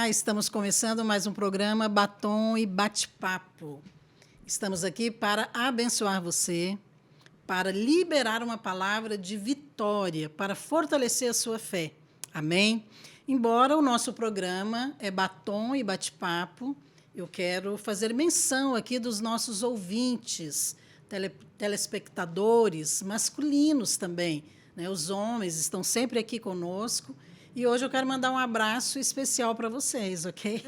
Estamos começando mais um programa Batom e Bate-Papo. Estamos aqui para abençoar você, para liberar uma palavra de vitória, para fortalecer a sua fé. Amém? Embora o nosso programa é Batom e Bate-Papo, eu quero fazer menção aqui dos nossos ouvintes, telespectadores masculinos também, né? Os homens estão sempre aqui conosco. E hoje eu quero mandar um abraço especial para vocês, ok?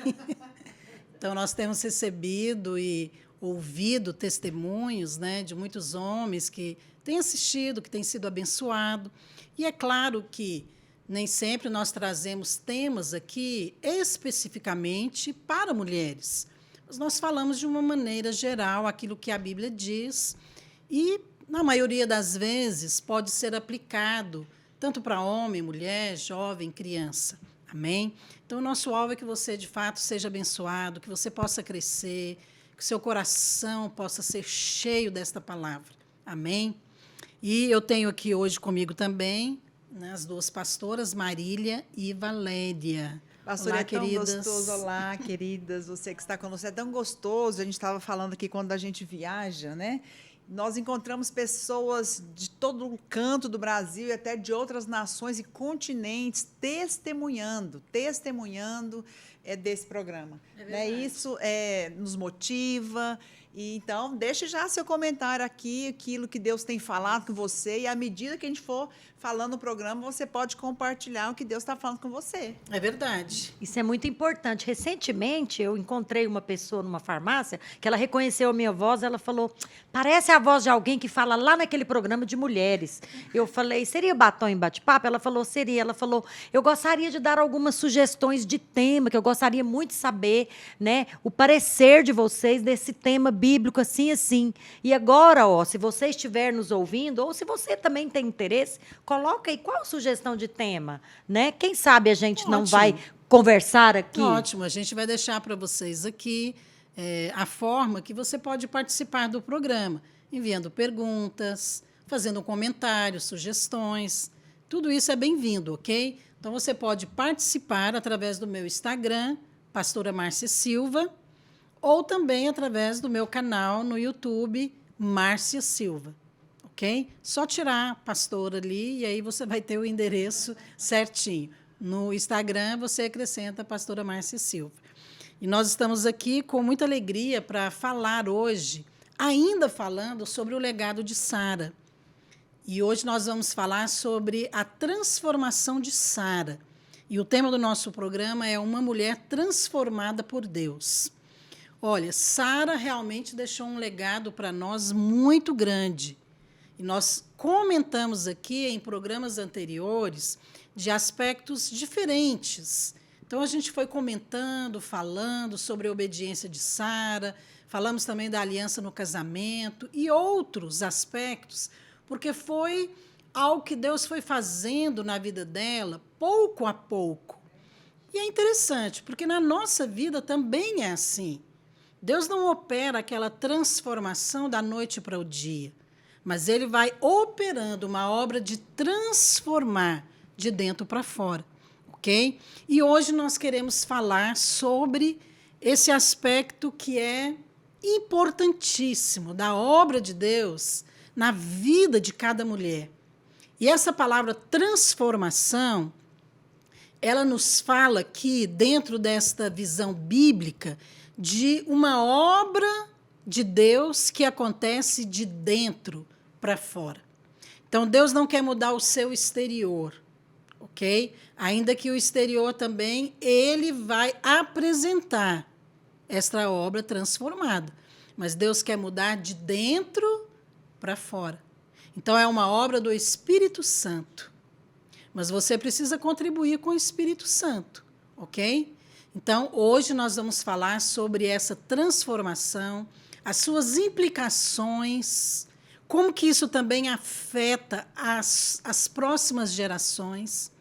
Então, nós temos recebido e ouvido testemunhos, né, de muitos homens que têm assistido, que têm sido abençoados. E é claro que nem sempre nós trazemos temas aqui especificamente para mulheres. Mas nós falamos de uma maneira geral aquilo que a Bíblia diz e, na maioria das vezes, pode ser aplicado tanto para homem, mulher, jovem, criança. Amém? Então, o nosso alvo é que você, de fato, seja abençoado, que você possa crescer, que o seu coração possa ser cheio desta palavra. Amém? E eu tenho aqui hoje comigo também, né, as duas pastoras, Marília e Valéria. Pastor, Olá, é tão queridas. gostoso. Olá, queridas. Você que está conosco, é tão gostoso. A gente estava falando aqui quando a gente viaja, né? Nós encontramos pessoas de todo o canto do Brasil e até de outras nações e continentes testemunhando desse programa. Né? Isso nos motiva. E, então, deixe já seu comentário aqui, aquilo que Deus tem falado com você, e à medida que a gente for falando no programa, você pode compartilhar o que Deus está falando com você. É verdade. Isso é muito importante. Recentemente, eu encontrei uma pessoa numa farmácia que ela reconheceu a minha voz, ela falou, parece a voz de alguém que fala lá naquele programa de mulheres. Eu falei, seria Batom em Bate-Papo? Ela falou, seria. Ela falou, eu gostaria de dar algumas sugestões de tema, que eu gostaria muito de saber, né, o parecer de vocês desse tema bíblico, assim, assim. E agora, se você estiver nos ouvindo, ou se você também tem interesse, coloca aí qual sugestão de tema, né? Quem sabe a gente não vai conversar aqui. Ótimo, a gente vai deixar para vocês aqui a forma que você pode participar do programa, enviando perguntas, fazendo comentários, sugestões. Tudo isso é bem-vindo, ok? Então, você pode participar através do meu Instagram, Pastora Márcia Silva, ou também através do meu canal no YouTube, Márcia Silva. Ok? Só tirar pastor ali e aí você vai ter o endereço certinho. No Instagram, você acrescenta Pastora Márcia Silva. E nós estamos aqui com muita alegria para falar hoje, ainda falando sobre o legado de Sara. E hoje nós vamos falar sobre a transformação de Sara. E o tema do nosso programa é uma mulher transformada por Deus. Olha, Sara realmente deixou um legado para nós muito grande. E nós comentamos aqui em programas anteriores de aspectos diferentes. Então, a gente foi comentando, falando sobre a obediência de Sara, falamos também da aliança no casamento e outros aspectos, porque foi algo que Deus foi fazendo na vida dela, pouco a pouco. E é interessante, porque na nossa vida também é assim. Deus não opera aquela transformação da noite para o dia, mas Ele vai operando uma obra de transformar de dentro para fora, ok? E hoje nós queremos falar sobre esse aspecto que é importantíssimo da obra de Deus na vida de cada mulher. E essa palavra transformação, ela nos fala aqui, dentro desta visão bíblica, de uma obra de Deus que acontece de dentro para fora. Então, Deus não quer mudar o seu exterior, ok? Ainda que o exterior também, Ele vai apresentar esta obra transformada. Mas Deus quer mudar de dentro para fora. Então, é uma obra do Espírito Santo. Mas você precisa contribuir com o Espírito Santo, ok? Então, hoje nós vamos falar sobre essa transformação, as suas implicações, como que isso também afeta as próximas gerações.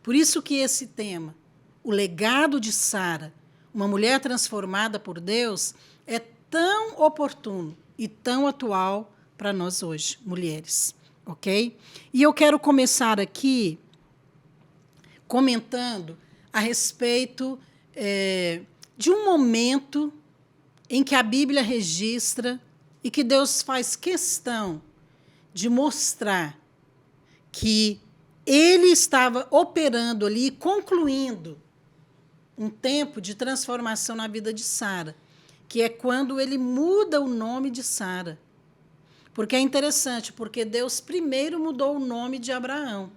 Por isso que esse tema, o legado de Sara, uma mulher transformada por Deus, é tão oportuno e tão atual para nós hoje, mulheres, ok? E eu quero começar aqui comentando a respeito de um momento em que a Bíblia registra e que Deus faz questão de mostrar que ele estava operando ali, concluindo um tempo de transformação na vida de Sara, que é quando ele muda o nome de Sara. Porque é interessante, porque Deus primeiro mudou o nome de Abraão.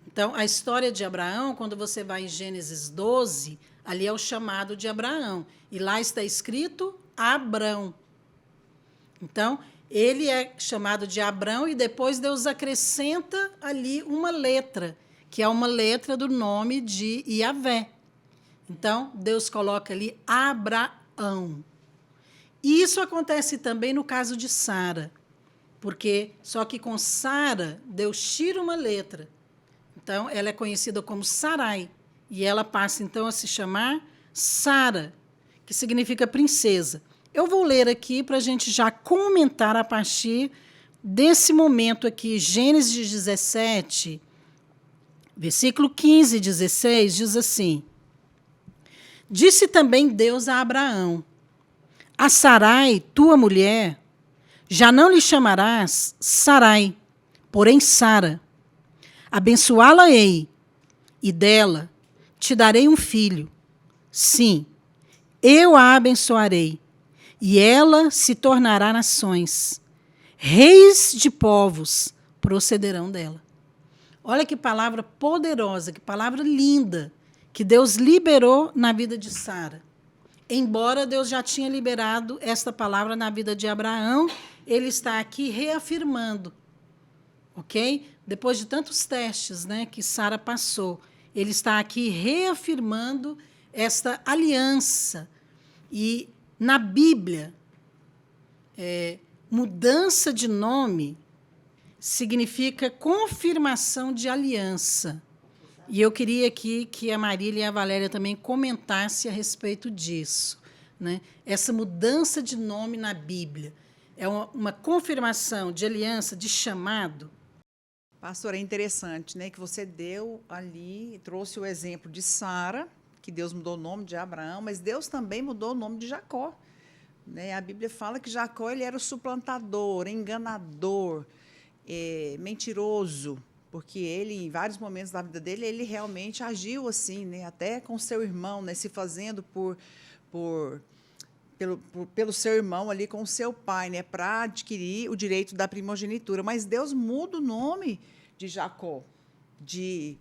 Então, a história de Abraão, quando você vai em Gênesis 12, ali é o chamado de Abraão. E lá está escrito Abrão. Então, ele é chamado de Abrão e depois Deus acrescenta ali uma letra, que é uma letra do nome de Iavé. Então, Deus coloca ali Abraão. E isso acontece também no caso de Sara, porque só que com Sara, Deus tira uma letra. Então, ela é conhecida como Sarai, e ela passa, então, a se chamar Sara, que significa princesa. Eu vou ler aqui para a gente já comentar a partir desse momento aqui, Gênesis 17, versículo 15 e 16, diz assim: Disse também Deus a Abraão: A Sarai, tua mulher, já não lhe chamarás Sarai, porém Sara. Abençoá-la-ei, e dela te darei um filho. Sim, eu a abençoarei, e ela se tornará nações. Reis de povos procederão dela. Olha que palavra poderosa, que palavra linda, que Deus liberou na vida de Sara. Embora Deus já tinha liberado esta palavra na vida de Abraão, ele está aqui reafirmando, ok? Depois de tantos testes, né, que Sara passou, ele está aqui reafirmando esta aliança. E na Bíblia, mudança de nome significa confirmação de aliança. E eu queria aqui que a Marília e a Valéria também comentassem a respeito disso, né? Essa mudança de nome na Bíblia é uma confirmação de aliança, de chamado. Pastor, é interessante, né, que você deu ali, trouxe o exemplo de Sara, que Deus mudou o nome de Abraão, mas Deus também mudou o nome de Jacó. Né? A Bíblia fala que Jacó ele era o suplantador, enganador, mentiroso, porque ele, em vários momentos da vida dele, ele realmente agiu assim, né? Até com seu irmão, né? Se fazendo pelo seu irmão ali com o seu pai, né? Para adquirir o direito da primogenitura. Mas Deus muda o nome de Jacó, de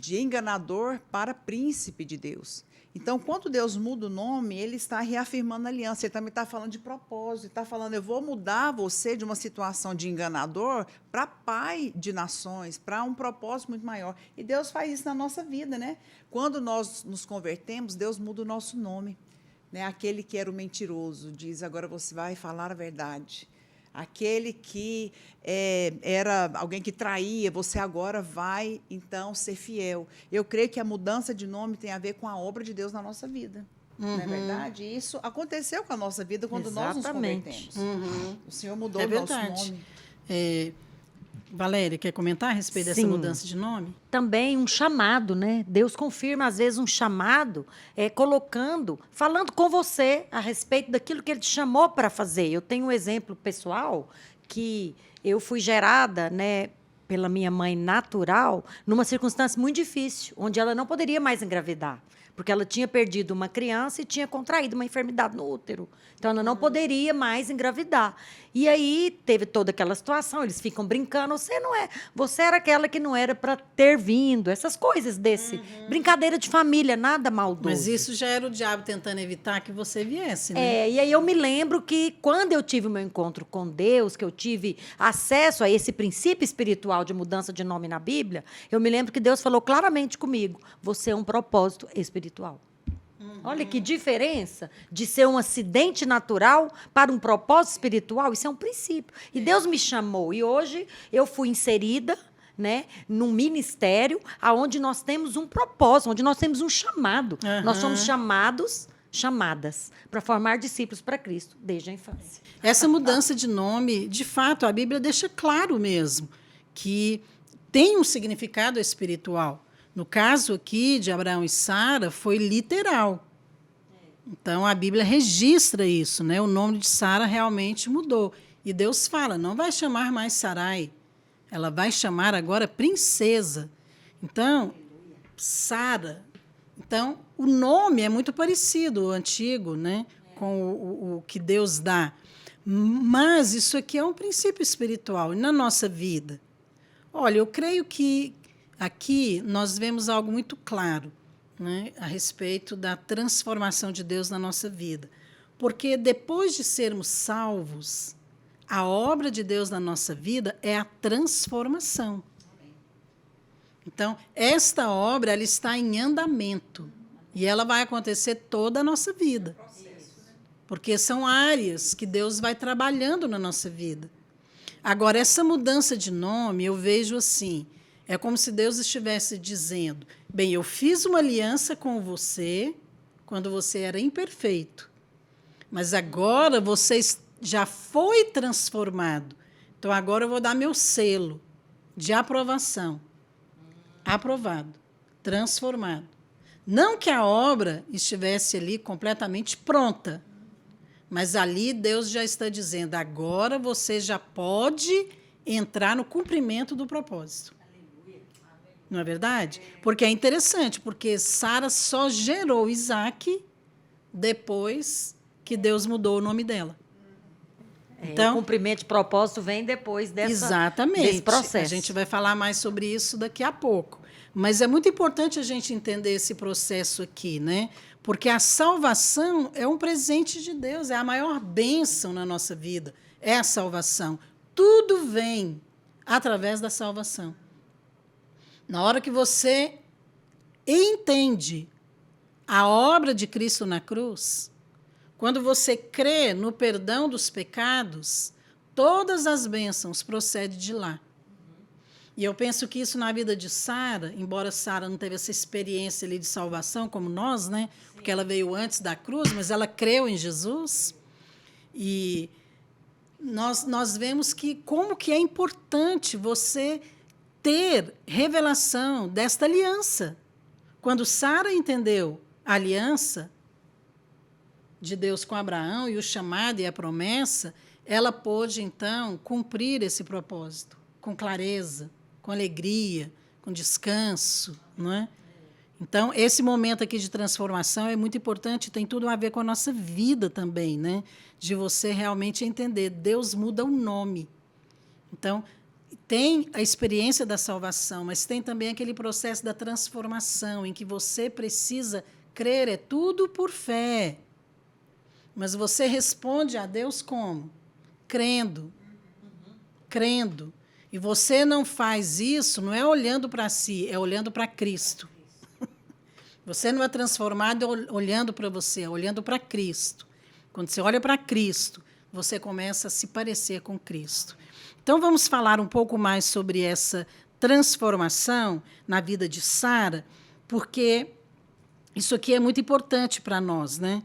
enganador para príncipe de Deus. Então, quando Deus muda o nome, ele está reafirmando a aliança. Ele também está falando de propósito. Ele está falando, eu vou mudar você de uma situação de enganador para pai de nações, para um propósito muito maior. E Deus faz isso na nossa vida, né? Quando nós nos convertemos, Deus muda o nosso nome. Né? Aquele que era o mentiroso diz, agora você vai falar a verdade. Aquele que era alguém que traía, você agora vai, então, ser fiel. Eu creio que a mudança de nome tem a ver com a obra de Deus na nossa vida. Não é verdade? E isso aconteceu com a nossa vida quando nós nos convertemos. O Senhor mudou o nosso nome. Valéria, quer comentar a respeito dessa mudança de nome? Também um chamado, né? Deus confirma, às vezes, um chamado, falando com você a respeito daquilo que Ele te chamou para fazer. Eu tenho um exemplo pessoal que eu fui gerada, né, pela minha mãe natural numa circunstância muito difícil, onde ela não poderia mais engravidar, porque ela tinha perdido uma criança e tinha contraído uma enfermidade no útero. Então, ela não poderia mais engravidar. E aí, teve toda aquela situação, eles ficam brincando, você era aquela que não era para ter vindo, essas coisas desse. Brincadeira de família, nada maldoso. Mas isso já era o diabo tentando evitar que você viesse, né? E aí eu me lembro que, quando eu tive o meu encontro com Deus, que eu tive acesso a esse princípio espiritual de mudança de nome na Bíblia, eu me lembro que Deus falou claramente comigo, você é um propósito espiritual. Olha que diferença de ser um acidente natural para um propósito espiritual. Isso é um princípio. E Deus me chamou. E hoje eu fui inserida, né, num ministério onde nós temos um propósito, onde nós temos um chamado. Nós somos chamadas para formar discípulos para Cristo desde a infância. Essa mudança de nome, de fato, a Bíblia deixa claro mesmo que tem um significado espiritual. No caso aqui de Abraão e Sara, foi literal. Então, a Bíblia registra isso, né? O nome de Sara realmente mudou. E Deus fala, não vai chamar mais Sarai, ela vai chamar agora princesa. Então, Sara. Então, o nome é muito parecido, o antigo, né? Com o que Deus dá. Mas isso aqui é um princípio espiritual. E na nossa vida? Olha, eu creio que aqui nós vemos algo muito claro, né, a respeito da transformação de Deus na nossa vida. Porque depois de sermos salvos, a obra de Deus na nossa vida é a transformação. Então, esta obra ela está em andamento e ela vai acontecer toda a nossa vida. Porque são áreas que Deus vai trabalhando na nossa vida. Agora, essa mudança de nome, eu vejo assim, é como se Deus estivesse dizendo, bem, eu fiz uma aliança com você quando você era imperfeito, mas agora você já foi transformado. Então, agora eu vou dar meu selo de aprovação. Aprovado, transformado. Não que a obra estivesse ali completamente pronta, mas ali Deus já está dizendo, agora você já pode entrar no cumprimento do propósito. Não é verdade? Porque é interessante, porque Sara só gerou Isaac depois que Deus mudou o nome dela. Então, o cumprimento de propósito vem depois exatamente, desse processo. A gente vai falar mais sobre isso daqui a pouco. Mas é muito importante a gente entender esse processo aqui, né? Porque a salvação é um presente de Deus, é a maior bênção na nossa vida, é a salvação. Tudo vem através da salvação. Na hora que você entende a obra de Cristo na cruz, quando você crê no perdão dos pecados, todas as bênçãos procedem de lá. E eu penso que isso na vida de Sara, embora Sara não teve essa experiência ali de salvação como nós, né? Porque ela veio antes da cruz, mas ela creu em Jesus. E nós vemos que como que é importante você ter revelação desta aliança. Quando Sara entendeu a aliança de Deus com Abraão e o chamado e a promessa, ela pôde, então, cumprir esse propósito com clareza, com alegria, com descanso, não é? Então, esse momento aqui de transformação é muito importante, tem tudo a ver com a nossa vida também, né? De você realmente entender, Deus muda o nome. Então, tem a experiência da salvação, mas tem também aquele processo da transformação, em que você precisa crer, é tudo por fé. Mas você responde a Deus como? Crendo. Crendo. E você não faz isso, não é olhando para si, é olhando para Cristo. Você não é transformado olhando para você, é olhando para Cristo. Quando você olha para Cristo, você começa a se parecer com Cristo. Então, vamos falar um pouco mais sobre essa transformação na vida de Sara, porque isso aqui é muito importante para nós, né?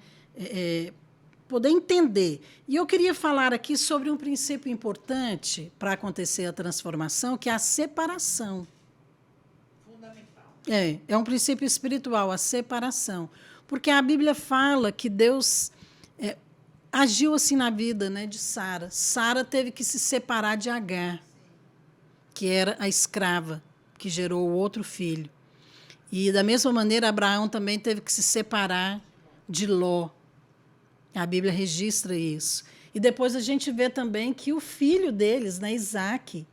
Poder entender. E eu queria falar aqui sobre um princípio importante para acontecer a transformação, que é a separação. Fundamental. É um princípio espiritual, a separação. Porque a Bíblia fala que Deus agiu assim na vida, né, de Sara. Sara teve que se separar de Agar, que era a escrava, que gerou o outro filho. E, da mesma maneira, Abraão também teve que se separar de Ló. A Bíblia registra isso. E depois a gente vê também que o filho deles, né, Isaac,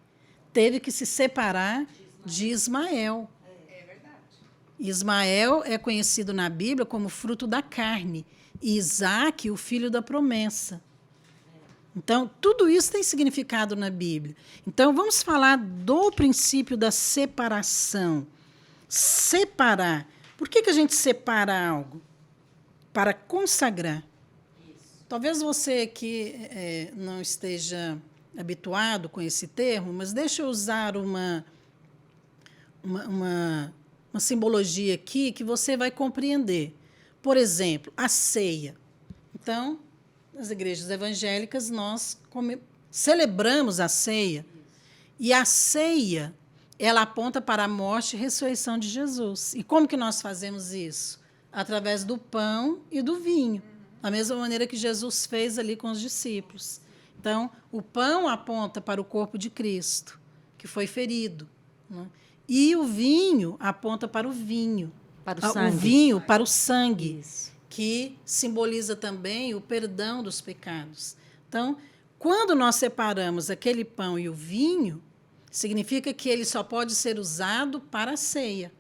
teve que se separar de Ismael. É verdade. Ismael é conhecido na Bíblia como fruto da carne. E Isaac, o filho da promessa. Então, tudo isso tem significado na Bíblia. Então, vamos falar do princípio da separação. Separar. Por que a gente separa algo? Para consagrar. Talvez você que não esteja habituado com esse termo, mas deixa eu usar uma simbologia aqui que você vai compreender. Por exemplo, a ceia. Então, nas igrejas evangélicas, nós celebramos a ceia. E a ceia ela aponta para a morte e ressurreição de Jesus. E como que nós fazemos isso? Através do pão e do vinho, da mesma maneira que Jesus fez ali com os discípulos. Então, o pão aponta para o corpo de Cristo, que foi ferido, né? E o vinho aponta para o vinho. Para o sangue. O vinho para o sangue, Isso. que simboliza também o perdão dos pecados. Então, quando nós separamos aquele pão e o vinho, significa que ele só pode ser usado para a ceia.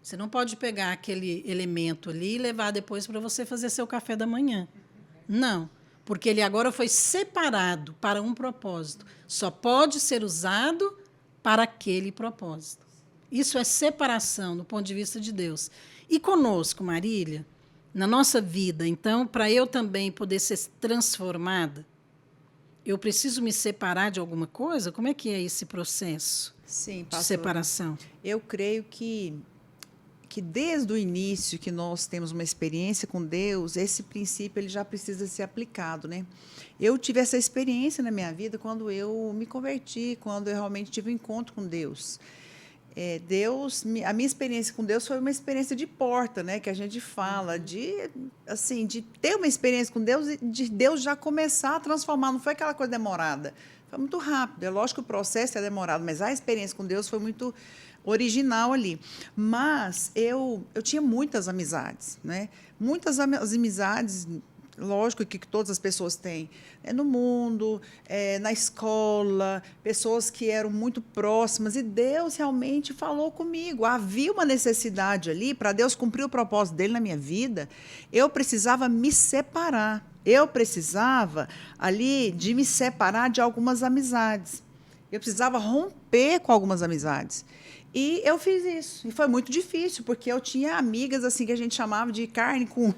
Você não pode pegar aquele elemento ali e levar depois para você fazer seu café da manhã. Não, porque ele agora foi separado para um propósito. Só pode ser usado para aquele propósito. Isso é separação do ponto de vista de Deus. E conosco, Marília, na nossa vida, então, para eu também poder ser transformada, eu preciso me separar de alguma coisa? Como é que é esse processo Sim, de pastora. separação? Eu creio que desde o início que nós temos uma experiência com Deus, esse princípio ele já precisa ser aplicado, né? Eu tive essa experiência na minha vida quando eu me converti, quando eu realmente tive um encontro com Deus. A minha experiência com Deus foi uma experiência de porta, né? Que a gente fala, de ter uma experiência com Deus e de Deus já começar a transformar. Não foi aquela coisa demorada, foi muito rápido. É lógico que o processo é demorado, mas a experiência com Deus foi muito original ali. Mas eu tinha muitas amizades, né? Muitas amizades, lógico que todas as pessoas têm, no mundo, na escola, pessoas que eram muito próximas, e Deus realmente falou comigo. Havia uma necessidade ali, para Deus cumprir o propósito dele na minha vida, eu precisava me separar. Eu precisava ali de me separar de algumas amizades. Eu precisava romper com algumas amizades. E eu fiz isso. E foi muito difícil, porque eu tinha amigas assim que a gente chamava de carne com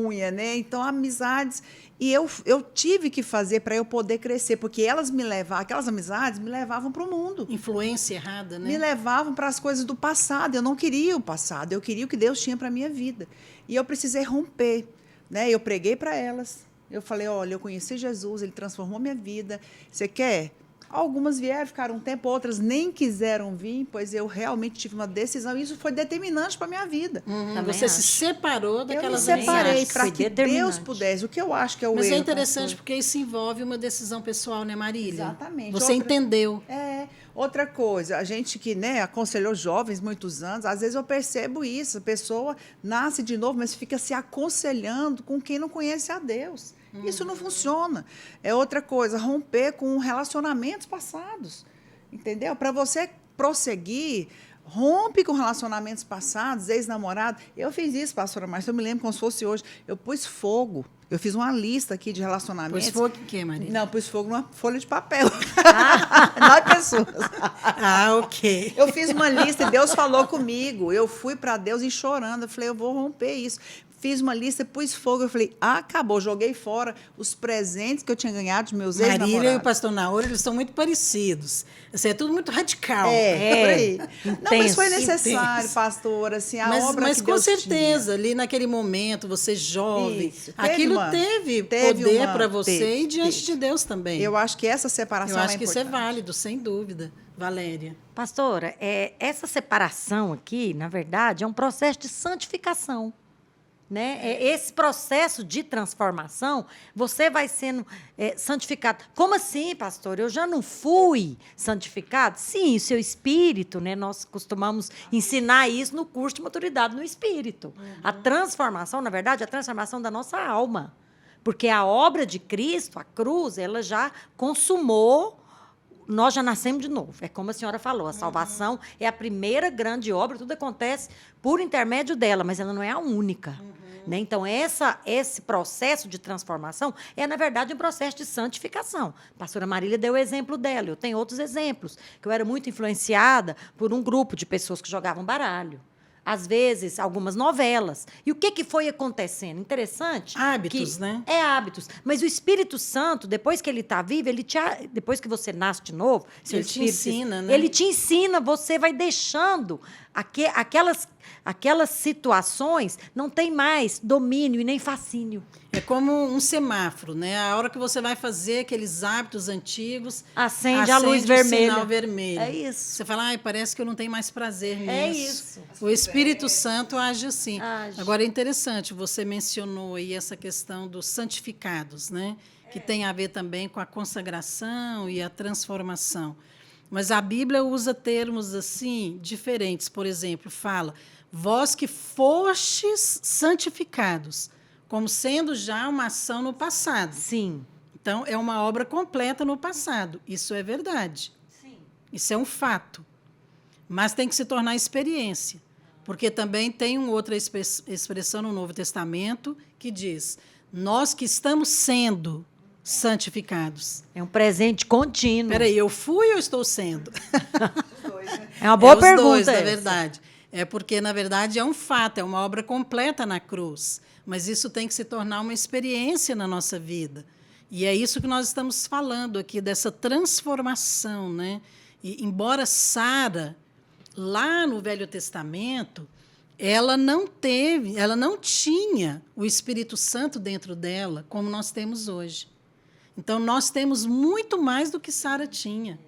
unha, né? Então, amizades. E eu tive que fazer para eu poder crescer, porque aquelas amizades me levavam para o mundo. Influência errada, né? Me levavam para as coisas do passado. Eu não queria o passado, eu queria o que Deus tinha para a minha vida. E eu precisei romper, né? Eu preguei para elas. Eu falei, olha, eu conheci Jesus, ele transformou minha vida. Você quer? Algumas vieram, ficaram um tempo, outras nem quiseram vir, pois eu realmente tive uma decisão, e isso foi determinante para a minha vida. Você se separou daquelas Eu me separei amizades. para Foi que determinante. Deus pudesse. O que eu acho que é o Mas erro. é interessante pastor. porque isso envolve uma decisão pessoal, né, Marília? Exatamente. Você entendeu. Outra coisa, a gente que, né, aconselhou jovens muitos anos, às vezes eu percebo isso, a pessoa nasce de novo, mas fica se aconselhando com quem não conhece a Deus. Isso não funciona. É outra coisa, romper com relacionamentos passados, entendeu? Para você prosseguir, rompe com relacionamentos passados, ex-namorado. Eu fiz isso, pastora Márcia, eu me lembro como se fosse hoje. Eu pus fogo. Eu fiz uma lista aqui de relacionamentos. Pôs fogo em quê, Marília? Não, pus fogo numa folha de papel. Não é pessoas. Ok. Eu fiz uma lista e Deus falou comigo. Eu fui para Deus e chorando. Eu falei, eu vou romper isso. Fiz uma lista, pus fogo. Eu falei, acabou. Joguei fora os presentes que eu tinha ganhado de meus ex-namorados. Marília e o pastor Naoro, eles são muito parecidos. Isso é tudo muito radical. Por aí. Não, mas foi Intenso. necessário, pastor, assim, a obra Mas que com Deus certeza, ali naquele momento, você jovem, Isso. aquilo teve poder para você teve, e diante teve. de Deus também. Eu acho que essa separação Eu acho que isso é importante. válido, sem dúvida. Valéria. Pastora, essa separação aqui, na verdade, é um processo de santificação. Né? Esse processo de transformação, você vai sendo santificado. Como assim, pastor? Eu já não fui santificado? Sim, o seu espírito, né? Nós costumamos ensinar isso no curso de maturidade no espírito. A transformação, na verdade, é a transformação da nossa alma. Porque a obra de Cristo, a cruz, ela já consumou. Nós já nascemos de novo. É como a senhora falou, a salvação é a primeira grande obra, tudo acontece por intermédio dela, mas ela não é a única. Né? Então, esse processo de transformação é, na verdade, um processo de santificação. A pastora Marília deu o exemplo dela, eu tenho outros exemplos, que eu era muito influenciada por um grupo de pessoas que jogavam baralho. Às vezes, algumas novelas. E o que foi acontecendo? Interessante. Hábitos, né? É hábitos. Mas o Espírito Santo, depois que ele está vivo, depois que você nasce de novo, seu Ele te espírito, ensina, né? ele te ensina, você vai deixando aquelas situações não tem mais domínio e nem fascínio. É como um semáforo, né? A hora que você vai fazer aqueles hábitos antigos, Acende a luz o vermelha. sinal vermelho. É isso. Você fala, ai, parece que eu não tenho mais prazer nisso. É isso. O Espírito Santo age assim. Age. Agora, é interessante, você mencionou aí essa questão dos santificados, né? Que tem a ver também com a consagração e a transformação. Mas a Bíblia usa termos assim diferentes. Por exemplo, fala, vós que fostes santificados, como sendo já uma ação no passado. Sim. Então, é uma obra completa no passado. Isso é verdade. Sim. Isso é um fato. Mas tem que se tornar experiência. Porque também tem uma outra expressão no Novo Testamento que diz, nós que estamos sendo santificados. É um presente contínuo. Peraí, eu fui ou estou sendo? É uma boa os pergunta. dois, na essa. verdade. É porque, na verdade, é um fato, é uma obra completa na cruz. Mas isso tem que se tornar uma experiência na nossa vida. E é isso que nós estamos falando aqui, dessa transformação, né? E, embora Sara, lá no Velho Testamento, ela não tinha o Espírito Santo dentro dela, como nós temos hoje. Então, nós temos muito mais do que Sara tinha.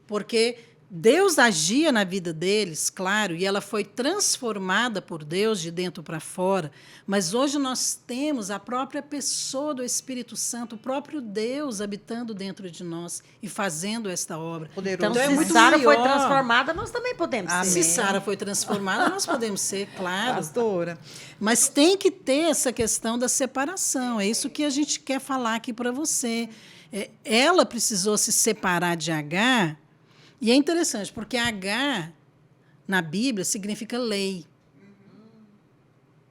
Porque Deus agia na vida deles, claro, e ela foi transformada por Deus de dentro para fora. Mas hoje nós temos a própria pessoa do Espírito Santo, o próprio Deus habitando dentro de nós e fazendo esta obra. Poderoso. Então, é se muito Sara foi maior. transformada, nós também podemos Amém. ser. Se Sara foi transformada, nós podemos ser, claro. Pastora. Mas tem que ter essa questão da separação. É isso que a gente quer falar aqui para você. Ela precisou se separar de Agar, e é interessante, porque Agar, na Bíblia, significa lei.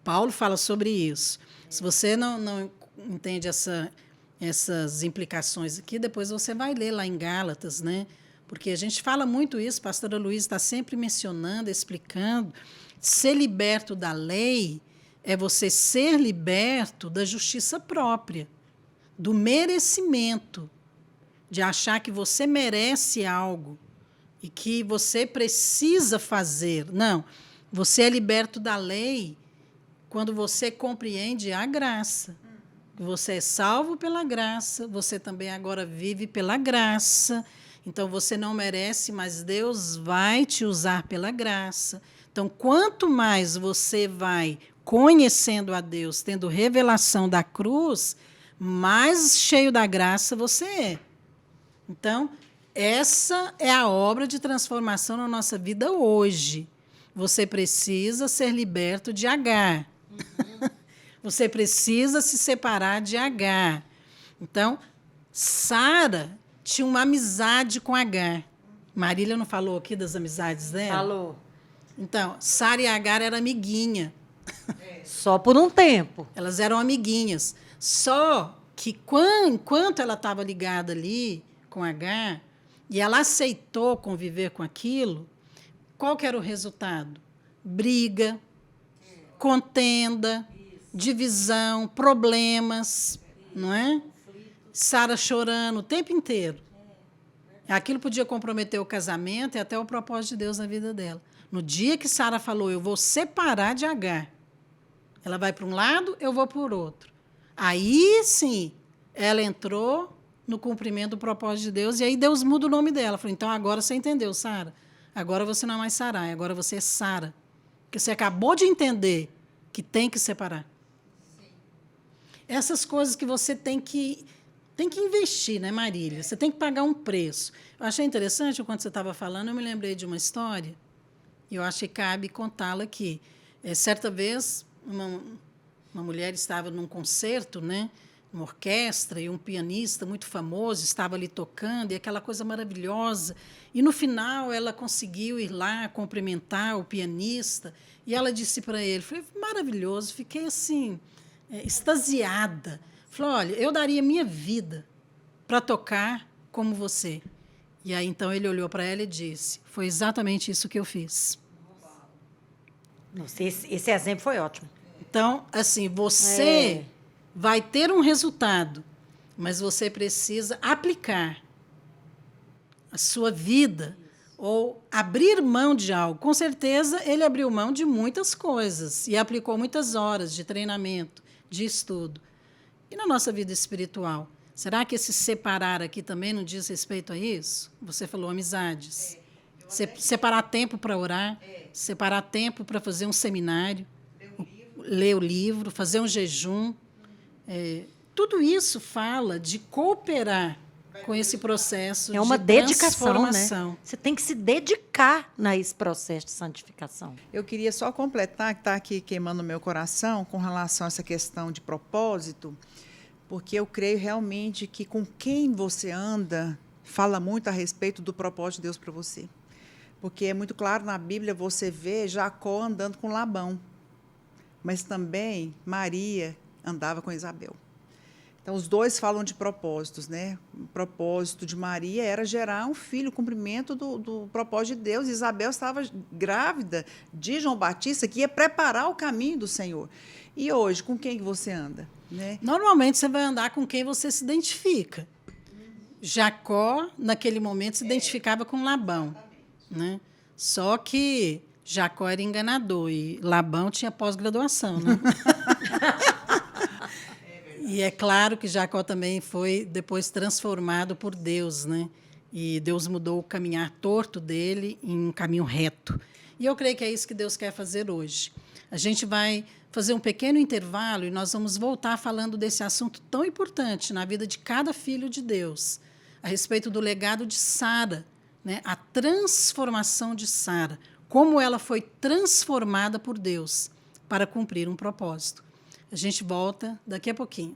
Paulo fala sobre isso. Se você não entende essas implicações aqui, depois você vai ler lá em Gálatas, né? Porque a gente fala muito isso, a pastora Luísa está sempre mencionando, explicando. Ser liberto da lei é você ser liberto da justiça própria, do merecimento, de achar que você merece algo e que você precisa fazer. Não, você é liberto da lei quando você compreende a graça. Você é salvo pela graça, você também agora vive pela graça. Então, você não merece, mas Deus vai te usar pela graça. Então, quanto mais você vai conhecendo a Deus, tendo revelação da cruz, mais cheio da graça você é. Então, essa é a obra de transformação na nossa vida hoje. Você precisa ser liberto de Agar. Você precisa se separar de Agar. Então, Sara tinha uma amizade com Agar. Marília não falou aqui das amizades dela? Falou. Então, Sara e Agar eram amiguinhas. Só por um tempo. Elas eram amiguinhas. Só que, enquanto ela estava ligada ali com Agar, e ela aceitou conviver com aquilo, qual que era o resultado? Briga, contenda, divisão, problemas, não é? Sara chorando o tempo inteiro. Aquilo podia comprometer o casamento e até o propósito de Deus na vida dela. No dia que Sara falou, eu vou separar de Agar, ela vai para um lado, eu vou para o outro. Aí, sim, ela entrou no cumprimento do propósito de Deus, e aí Deus muda o nome dela. Falou, então agora você entendeu, Sara. Agora você não é mais Sarai, agora você é Sara. Porque você acabou de entender que tem que separar. Sim. Essas coisas que você tem que investir, né, Marília? Você tem que pagar um preço. Eu achei interessante, quando você estava falando, eu me lembrei de uma história, e eu acho que cabe contá-la aqui. Certa vez, uma mulher estava num concerto, né, uma orquestra, e um pianista muito famoso estava ali tocando, e aquela coisa maravilhosa. E, no final, ela conseguiu ir lá cumprimentar o pianista, e ela disse para ele, foi maravilhoso, fiquei assim, extasiada. Falou, olha, eu daria minha vida para tocar como você. E aí, então, ele olhou para ela e disse, foi exatamente isso que eu fiz. Nossa, esse exemplo foi ótimo. Então, assim, você vai ter um resultado, mas você precisa aplicar a sua vida ou abrir mão de algo. Com certeza, ele abriu mão de muitas coisas e aplicou muitas horas de treinamento, de estudo. E na nossa vida espiritual? Será que esse separar aqui também não diz respeito a isso? Você falou amizades. Separar tempo para orar, separar tempo para fazer um seminário, ler o livro, fazer um jejum. Tudo isso fala de cooperar com esse processo É uma de dedicação, transformação. né? Você tem que se dedicar nesse processo de santificação. Eu queria só completar, que está aqui queimando o meu coração, com relação a essa questão de propósito, porque eu creio realmente que com quem você anda fala muito a respeito do propósito de Deus para você. Porque é muito claro na Bíblia, você vê Jacó andando com Labão, mas também Maria andava com Isabel. Então, os dois falam de propósitos, né? O propósito de Maria era gerar um filho, o cumprimento do propósito de Deus. Isabel estava grávida de João Batista, que ia preparar o caminho do Senhor. E hoje, com quem que você anda? Né? Normalmente, você vai andar com quem você se identifica. Jacó, naquele momento, se identificava com Labão. Né? Só que Jacó era enganador e Labão tinha pós-graduação. Né? E é claro que Jacó também foi depois transformado por Deus, né? E Deus mudou o caminhar torto dele em um caminho reto. E eu creio que é isso que Deus quer fazer hoje. A gente vai fazer um pequeno intervalo e nós vamos voltar falando desse assunto tão importante na vida de cada filho de Deus, a respeito do legado de Sara, né? A transformação de Sara, como ela foi transformada por Deus para cumprir um propósito. A gente volta daqui a pouquinho.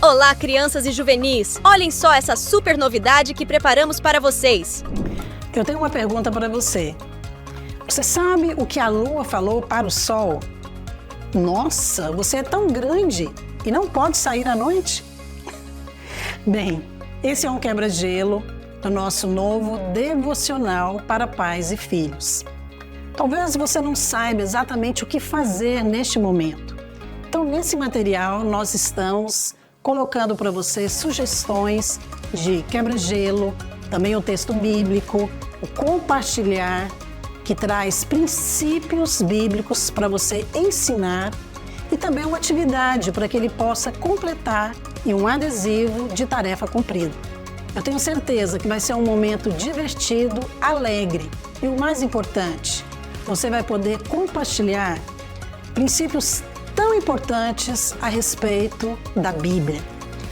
Olá, crianças e juvenis! Olhem só essa super novidade que preparamos para vocês. Eu tenho uma pergunta para você. Você sabe o que a Lua falou para o Sol? Nossa, você é tão grande e não pode sair à noite? Bem, esse é um quebra-gelo do nosso novo devocional para pais e filhos. Talvez você não saiba exatamente o que fazer neste momento. Então, nesse material, nós estamos colocando para você sugestões de quebra-gelo, também o texto bíblico, o compartilhar, que traz princípios bíblicos para você ensinar, e também uma atividade para que ele possa completar e um adesivo de tarefa cumprida. Eu tenho certeza que vai ser um momento divertido, alegre e o mais importante, você vai poder compartilhar princípios tão importantes a respeito da Bíblia.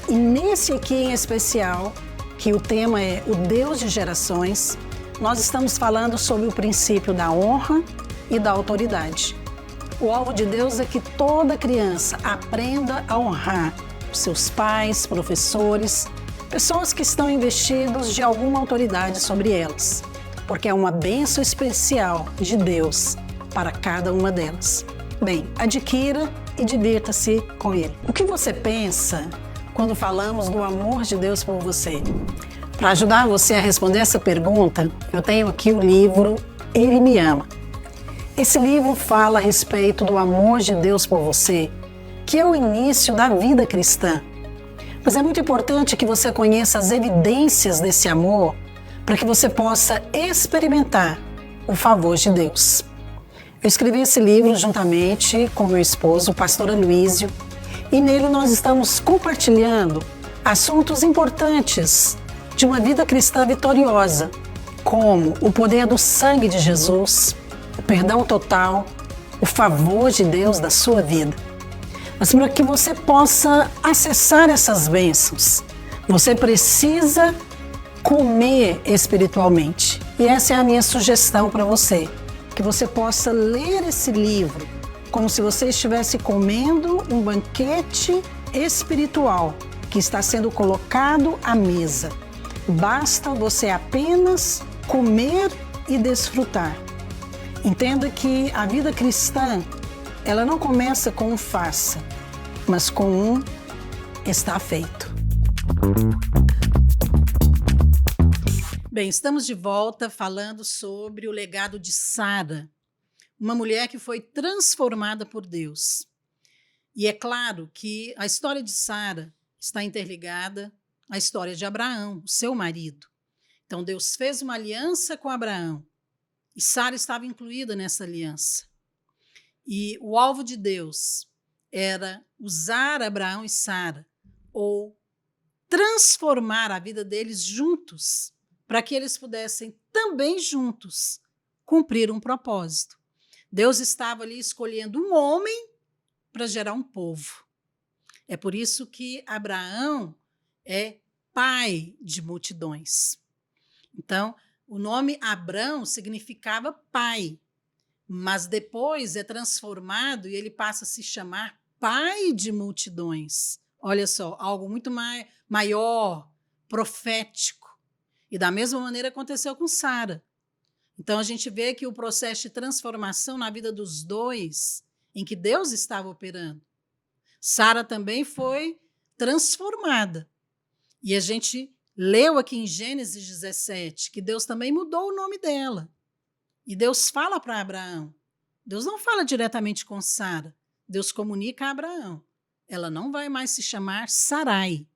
E nesse aqui em especial, que o tema é o Deus de gerações, nós estamos falando sobre o princípio da honra e da autoridade. O alvo de Deus é que toda criança aprenda a honrar os seus pais, professores, pessoas que estão investidos de alguma autoridade sobre elas, porque é uma bênção especial de Deus para cada uma delas. Bem, adquira e divirta-se com ele. O que você pensa quando falamos do amor de Deus por você? Para ajudar você a responder essa pergunta, eu tenho aqui o livro Ele Me Ama. Esse livro fala a respeito do amor de Deus por você, que é o início da vida cristã. Mas é muito importante que você conheça as evidências desse amor para que você possa experimentar o favor de Deus. Eu escrevi esse livro juntamente com meu esposo, o pastor Aloísio, e nele nós estamos compartilhando assuntos importantes de uma vida cristã vitoriosa, como o poder do sangue de Jesus, o perdão total, o favor de Deus da sua vida. Mas para que você possa acessar essas bênçãos, você precisa comer espiritualmente. E essa é a minha sugestão para você, que você possa ler esse livro como se você estivesse comendo um banquete espiritual que está sendo colocado à mesa. Basta você apenas comer e desfrutar. Entenda que a vida cristã, ela não começa com um faça, mas com um está feito. Bem, estamos de volta falando sobre o legado de Sara, uma mulher que foi transformada por Deus. E é claro que a história de Sara está interligada a história de Abraão, o seu marido. Então, Deus fez uma aliança com Abraão e Sara estava incluída nessa aliança. E o alvo de Deus era usar Abraão e Sara ou transformar a vida deles juntos para que eles pudessem também juntos cumprir um propósito. Deus estava ali escolhendo um homem para gerar um povo. É por isso que Abraão é pai de multidões. Então, o nome Abrão significava pai, mas depois é transformado e ele passa a se chamar pai de multidões. Olha só, algo muito maior, profético. E da mesma maneira aconteceu com Sara. Então a gente vê que o processo de transformação na vida dos dois, em que Deus estava operando, Sara também foi transformada. E a gente leu aqui em Gênesis 17 que Deus também mudou o nome dela. E Deus fala para Abraão. Deus não fala diretamente com Sara. Deus comunica a Abraão. Ela não vai mais se chamar Sarai.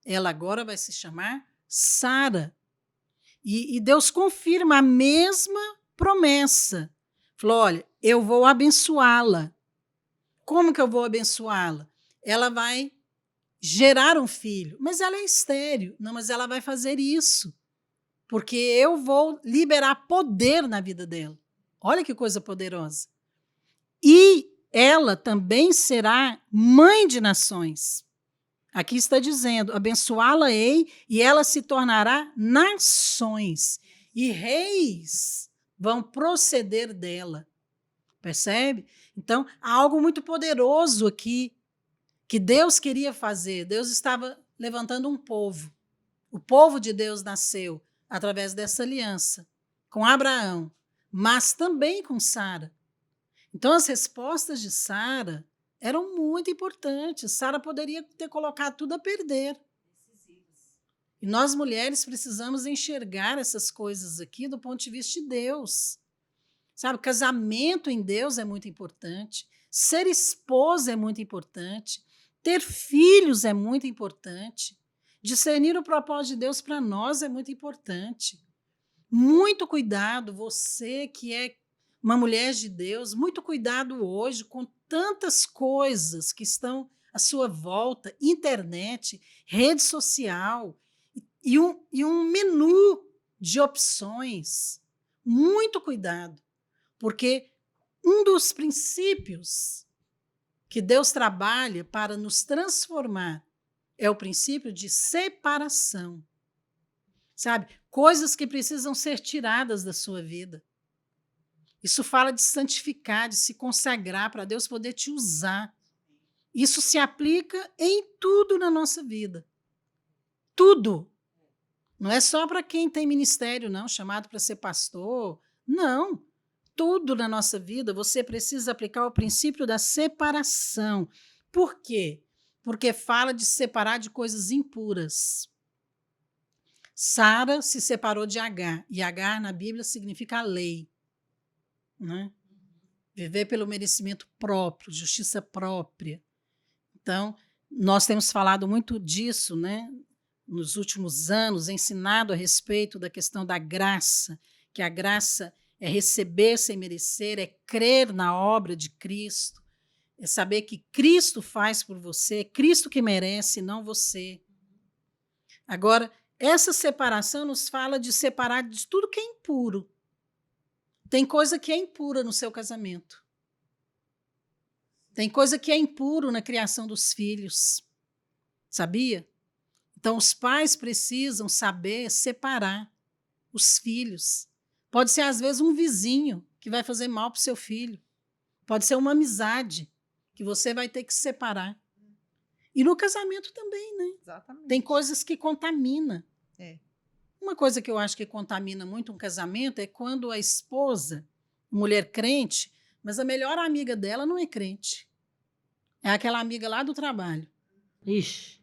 Ela agora vai se chamar Sara. E Deus confirma a mesma promessa. Falou, olha, eu vou abençoá-la. Como que eu vou abençoá-la? Ela vai gerar um filho. Mas ela é estéril. Não, mas ela vai fazer isso. Porque eu vou liberar poder na vida dela. Olha que coisa poderosa. E ela também será mãe de nações. Aqui está dizendo, abençoá-la-ei e ela se tornará nações. E reis vão proceder dela. Percebe? Então, há algo muito poderoso aqui que Deus queria fazer. Deus estava levantando um povo. O povo de Deus nasceu através dessa aliança com Abraão, mas também com Sara. Então, as respostas de Sara eram muito importantes. Sara poderia ter colocado tudo a perder. E nós, mulheres, precisamos enxergar essas coisas aqui do ponto de vista de Deus. Sabe, casamento em Deus é muito importante. Ser esposa é muito importante. Ter filhos é muito importante. Discernir o propósito de Deus para nós é muito importante. Muito cuidado, você que é uma mulher de Deus, muito cuidado hoje com tantas coisas que estão à sua volta, internet, rede social, e um menu de opções. Muito cuidado, porque um dos princípios que Deus trabalha para nos transformar é o princípio de separação. Sabe? Coisas que precisam ser tiradas da sua vida. Isso fala de santificar, de se consagrar para Deus poder te usar. Isso se aplica em tudo na nossa vida. Tudo. Não é só para quem tem ministério, não, chamado para ser pastor. Não. Tudo na nossa vida você precisa aplicar o princípio da separação. Por quê? Porque fala de separar de coisas impuras. Sara se separou de Agar, e Agar na Bíblia significa a lei. Né? Viver pelo merecimento próprio, justiça própria. Então, nós temos falado muito disso, né? Nos últimos anos, ensinado a respeito da questão da graça, que a graça é receber sem merecer, é crer na obra de Cristo, é saber que Cristo faz por você, é Cristo que merece, não você. Agora, essa separação nos fala de separar de tudo que é impuro. Tem coisa que é impura no seu casamento. Tem coisa que é impuro na criação dos filhos. Sabia? Então, os pais precisam saber separar os filhos. Pode ser, às vezes, um vizinho que vai fazer mal para o seu filho. Pode ser uma amizade que você vai ter que separar. E no casamento também, né? Exatamente. Tem coisas que contaminam. É. Uma coisa que eu acho que contamina muito um casamento é quando a esposa, mulher crente, mas a melhor amiga dela não é crente. É aquela amiga lá do trabalho. Ixi.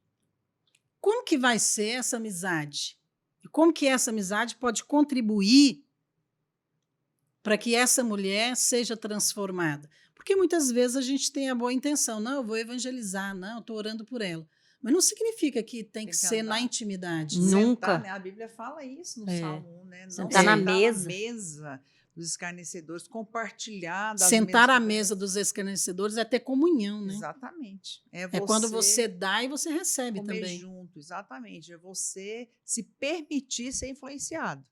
Como que vai ser essa amizade? E como que essa amizade pode contribuir para que essa mulher seja transformada? Porque muitas vezes a gente tem a boa intenção. Não, eu vou evangelizar. Não, eu estou orando por ela. Mas não significa que tem que que ser andar. na intimidade. Nunca. Sentar, né? A Bíblia fala isso no É. Salmo 1, né? Não Sentar na mesa. mesa dos escarnecedores, compartilhar das Sentar à mesmas mesa ideias. dos escarnecedores é ter comunhão, né? Exatamente. É quando você dá e você recebe comer também. junto, exatamente. É você se permitir ser influenciado.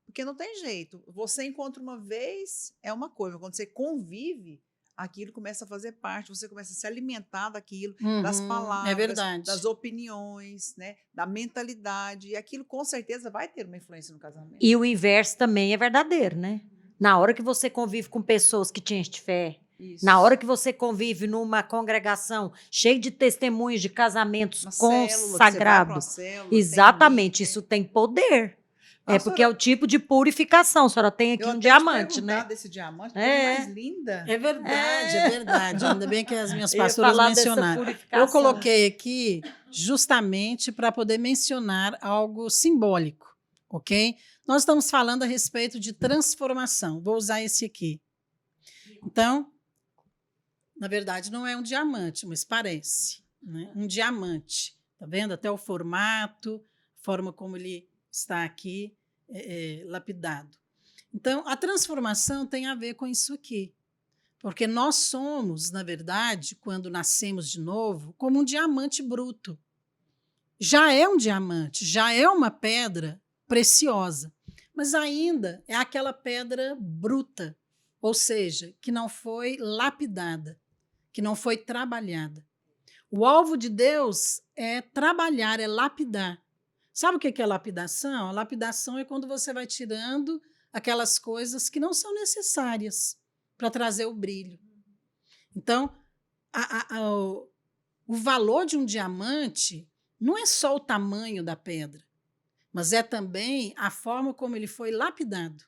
Porque não tem jeito. Você encontra uma vez, é uma coisa. Quando você convive, aquilo começa a fazer parte, você começa a se alimentar daquilo, das Uhum, palavras, é verdade. das opiniões, né, da mentalidade. E aquilo com certeza vai ter uma influência no casamento. E o inverso também é verdadeiro, né? Na hora que você convive com pessoas que te enchem de fé, Isso. na hora que você convive numa congregação cheia de testemunhos de casamentos Uma célula, que você vai pra uma consagrados, célula, tem exatamente, líder. isso tem poder. É A porque senhora- é o tipo de purificação. A senhora tem aqui Eu um até te diamante, perguntar né? desse diamante, É. mais linda. É verdade, é verdade. Ainda bem que as minhas Eu ia pastoras falar dessa mencionaram. purificação. Eu coloquei aqui justamente para poder mencionar algo simbólico, ok? Nós estamos falando a respeito de transformação. Vou usar esse aqui. Então, na verdade, não é um diamante, mas parece, né? Um diamante. Tá vendo? Até o formato, a forma como ele está aqui lapidado. Então, a transformação tem a ver com isso aqui. Porque nós somos, na verdade, quando nascemos de novo, como um diamante bruto. Já é um diamante, já é uma pedra preciosa, mas ainda é aquela pedra bruta, ou seja, que não foi lapidada, que não foi trabalhada. O alvo de Deus é trabalhar, é lapidar. Sabe o que é lapidação? A lapidação é quando você vai tirando aquelas coisas que não são necessárias para trazer o brilho. Então, o valor de um diamante não é só o tamanho da pedra, mas é também a forma como ele foi lapidado.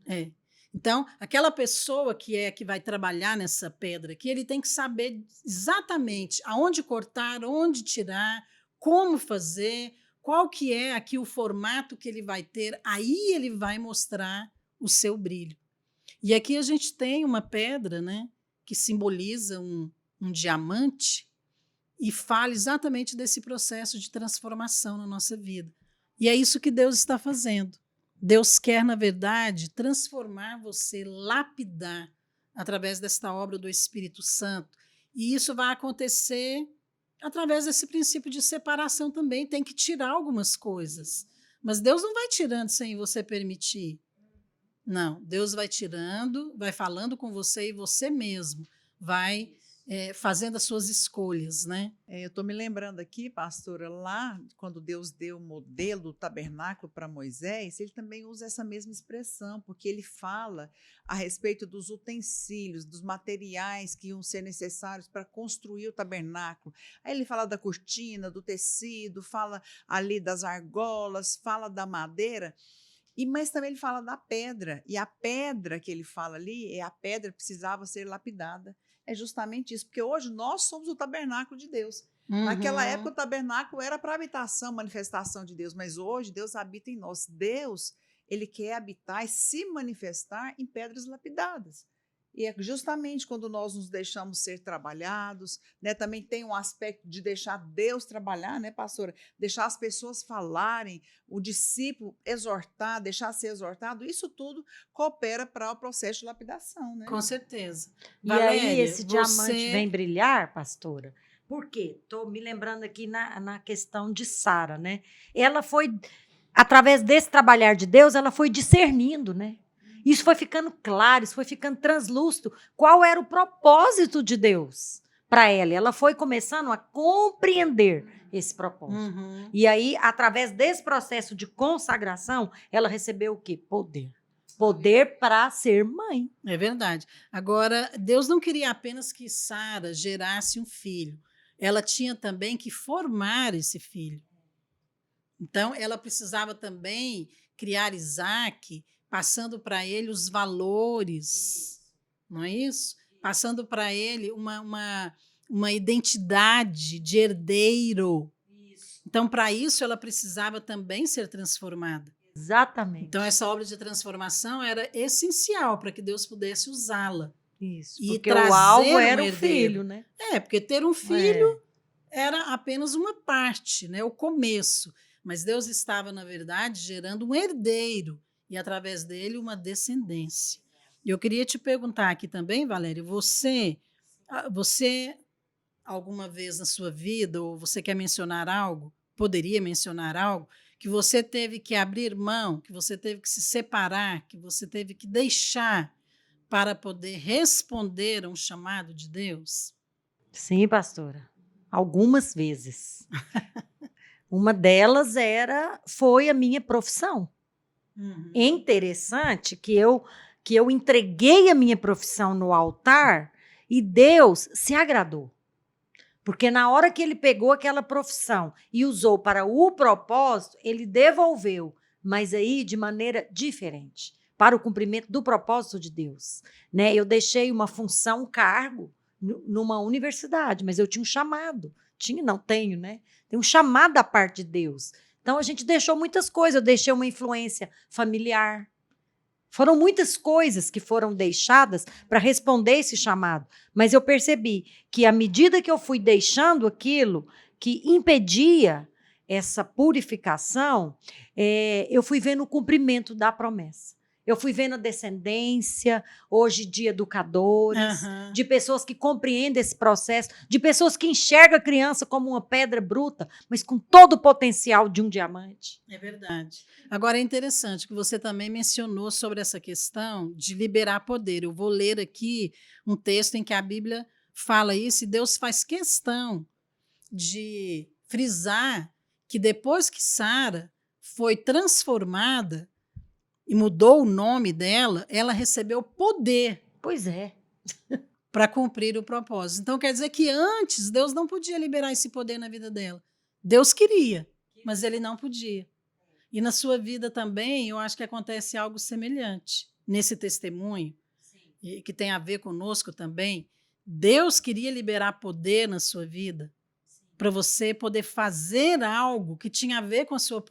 É. Então, aquela pessoa que vai trabalhar nessa pedra aqui, ele tem que saber exatamente aonde cortar, onde tirar, como fazer, qual que é aqui o formato que ele vai ter, aí ele vai mostrar o seu brilho. E aqui a gente tem uma pedra, né, que simboliza um diamante e fala exatamente desse processo de transformação na nossa vida. E é isso que Deus está fazendo. Deus quer, na verdade, transformar você, lapidar através desta obra do Espírito Santo. E isso vai acontecer através desse princípio de separação também. Tem que tirar algumas coisas. Mas Deus não vai tirando sem você permitir. Não, Deus vai tirando, vai falando com você e você mesmo vai fazendo as suas escolhas, né? Eu estou me lembrando aqui, pastora, lá quando Deus deu o modelo do tabernáculo para Moisés, ele também usa essa mesma expressão, porque ele fala a respeito dos utensílios, dos materiais que iam ser necessários para construir o tabernáculo. Aí ele fala da cortina, do tecido, fala ali das argolas, fala da madeira. Mas também ele fala da pedra, e a pedra que ele fala ali, a pedra precisava ser lapidada. É justamente isso, porque hoje nós somos o tabernáculo de Deus. Uhum. Naquela época o tabernáculo era para habitação, manifestação de Deus, mas hoje Deus habita em nós. Deus, ele quer habitar e se manifestar em pedras lapidadas. E é justamente quando nós nos deixamos ser trabalhados, né? Também tem um aspecto de deixar Deus trabalhar, né, pastora? Deixar as pessoas falarem, o discípulo exortar, deixar ser exortado, isso tudo coopera para o processo de lapidação, né? Com certeza. E Valéria, aí esse diamante você- vem brilhar, pastora? Por quê? Estou me lembrando aqui na questão de Sara, né? Ela foi, através desse trabalhar de Deus, ela foi discernindo, né? Isso foi ficando claro, isso foi ficando translúcido. Qual era o propósito de Deus para ela? Ela foi começando a compreender esse propósito. Uhum. E aí, através desse processo de consagração, ela recebeu o quê? Poder. Poder para ser mãe. É verdade. Agora, Deus não queria apenas que Sara gerasse um filho. Ela tinha também que formar esse filho. Então, ela precisava também criar Isaac, passando para ele os valores, não é isso? Passando para ele uma identidade de herdeiro. Então, para isso, ela precisava também ser transformada. Exatamente. Então, essa obra de transformação era essencial para que Deus pudesse usá-la. Isso. E Porque o trazer alvo um era o herdeiro. filho, né? Porque ter um filho era apenas uma parte, né, o começo. Mas Deus estava, na verdade, gerando um herdeiro e, através dele, uma descendência. E eu queria te perguntar aqui também, Valéria, você alguma vez na sua vida, ou você quer mencionar algo, poderia mencionar algo, que você teve que abrir mão, que você teve que se separar, que você teve que deixar para poder responder a um chamado de Deus? Sim, pastora. Algumas vezes. Uma delas foi a minha profissão. É interessante que eu entreguei a minha profissão no altar e Deus se agradou. Porque na hora que ele pegou aquela profissão e usou para o propósito, ele devolveu, mas aí de maneira diferente, para o cumprimento do propósito de Deus. Né? Eu deixei uma função, um cargo, numa universidade, mas eu tinha um chamado. Não tenho, né? Tem um chamado da parte de Deus. Então a gente deixou muitas coisas, eu deixei uma influência familiar. Foram muitas coisas que foram deixadas para responder esse chamado. Mas eu percebi que, à medida que eu fui deixando aquilo que impedia essa purificação, eu fui vendo o cumprimento da promessa. Eu fui vendo a descendência, hoje de educadores, de pessoas que compreendem esse processo, de pessoas que enxergam a criança como uma pedra bruta, mas com todo o potencial de um diamante. É verdade. Agora é interessante que você também mencionou sobre essa questão de liberar poder. Eu vou ler aqui um texto em que a Bíblia fala isso, e Deus faz questão de frisar que depois que Sara foi transformada e mudou o nome dela, ela recebeu poder. Pois é. Para cumprir o propósito. Então, quer dizer que antes Deus não podia liberar esse poder na vida dela. Deus queria, mas ele não podia. E na sua vida também, eu acho que acontece algo semelhante. Nesse testemunho, que tem a ver conosco também, Deus queria liberar poder na sua vida para você poder fazer algo que tinha a ver com a sua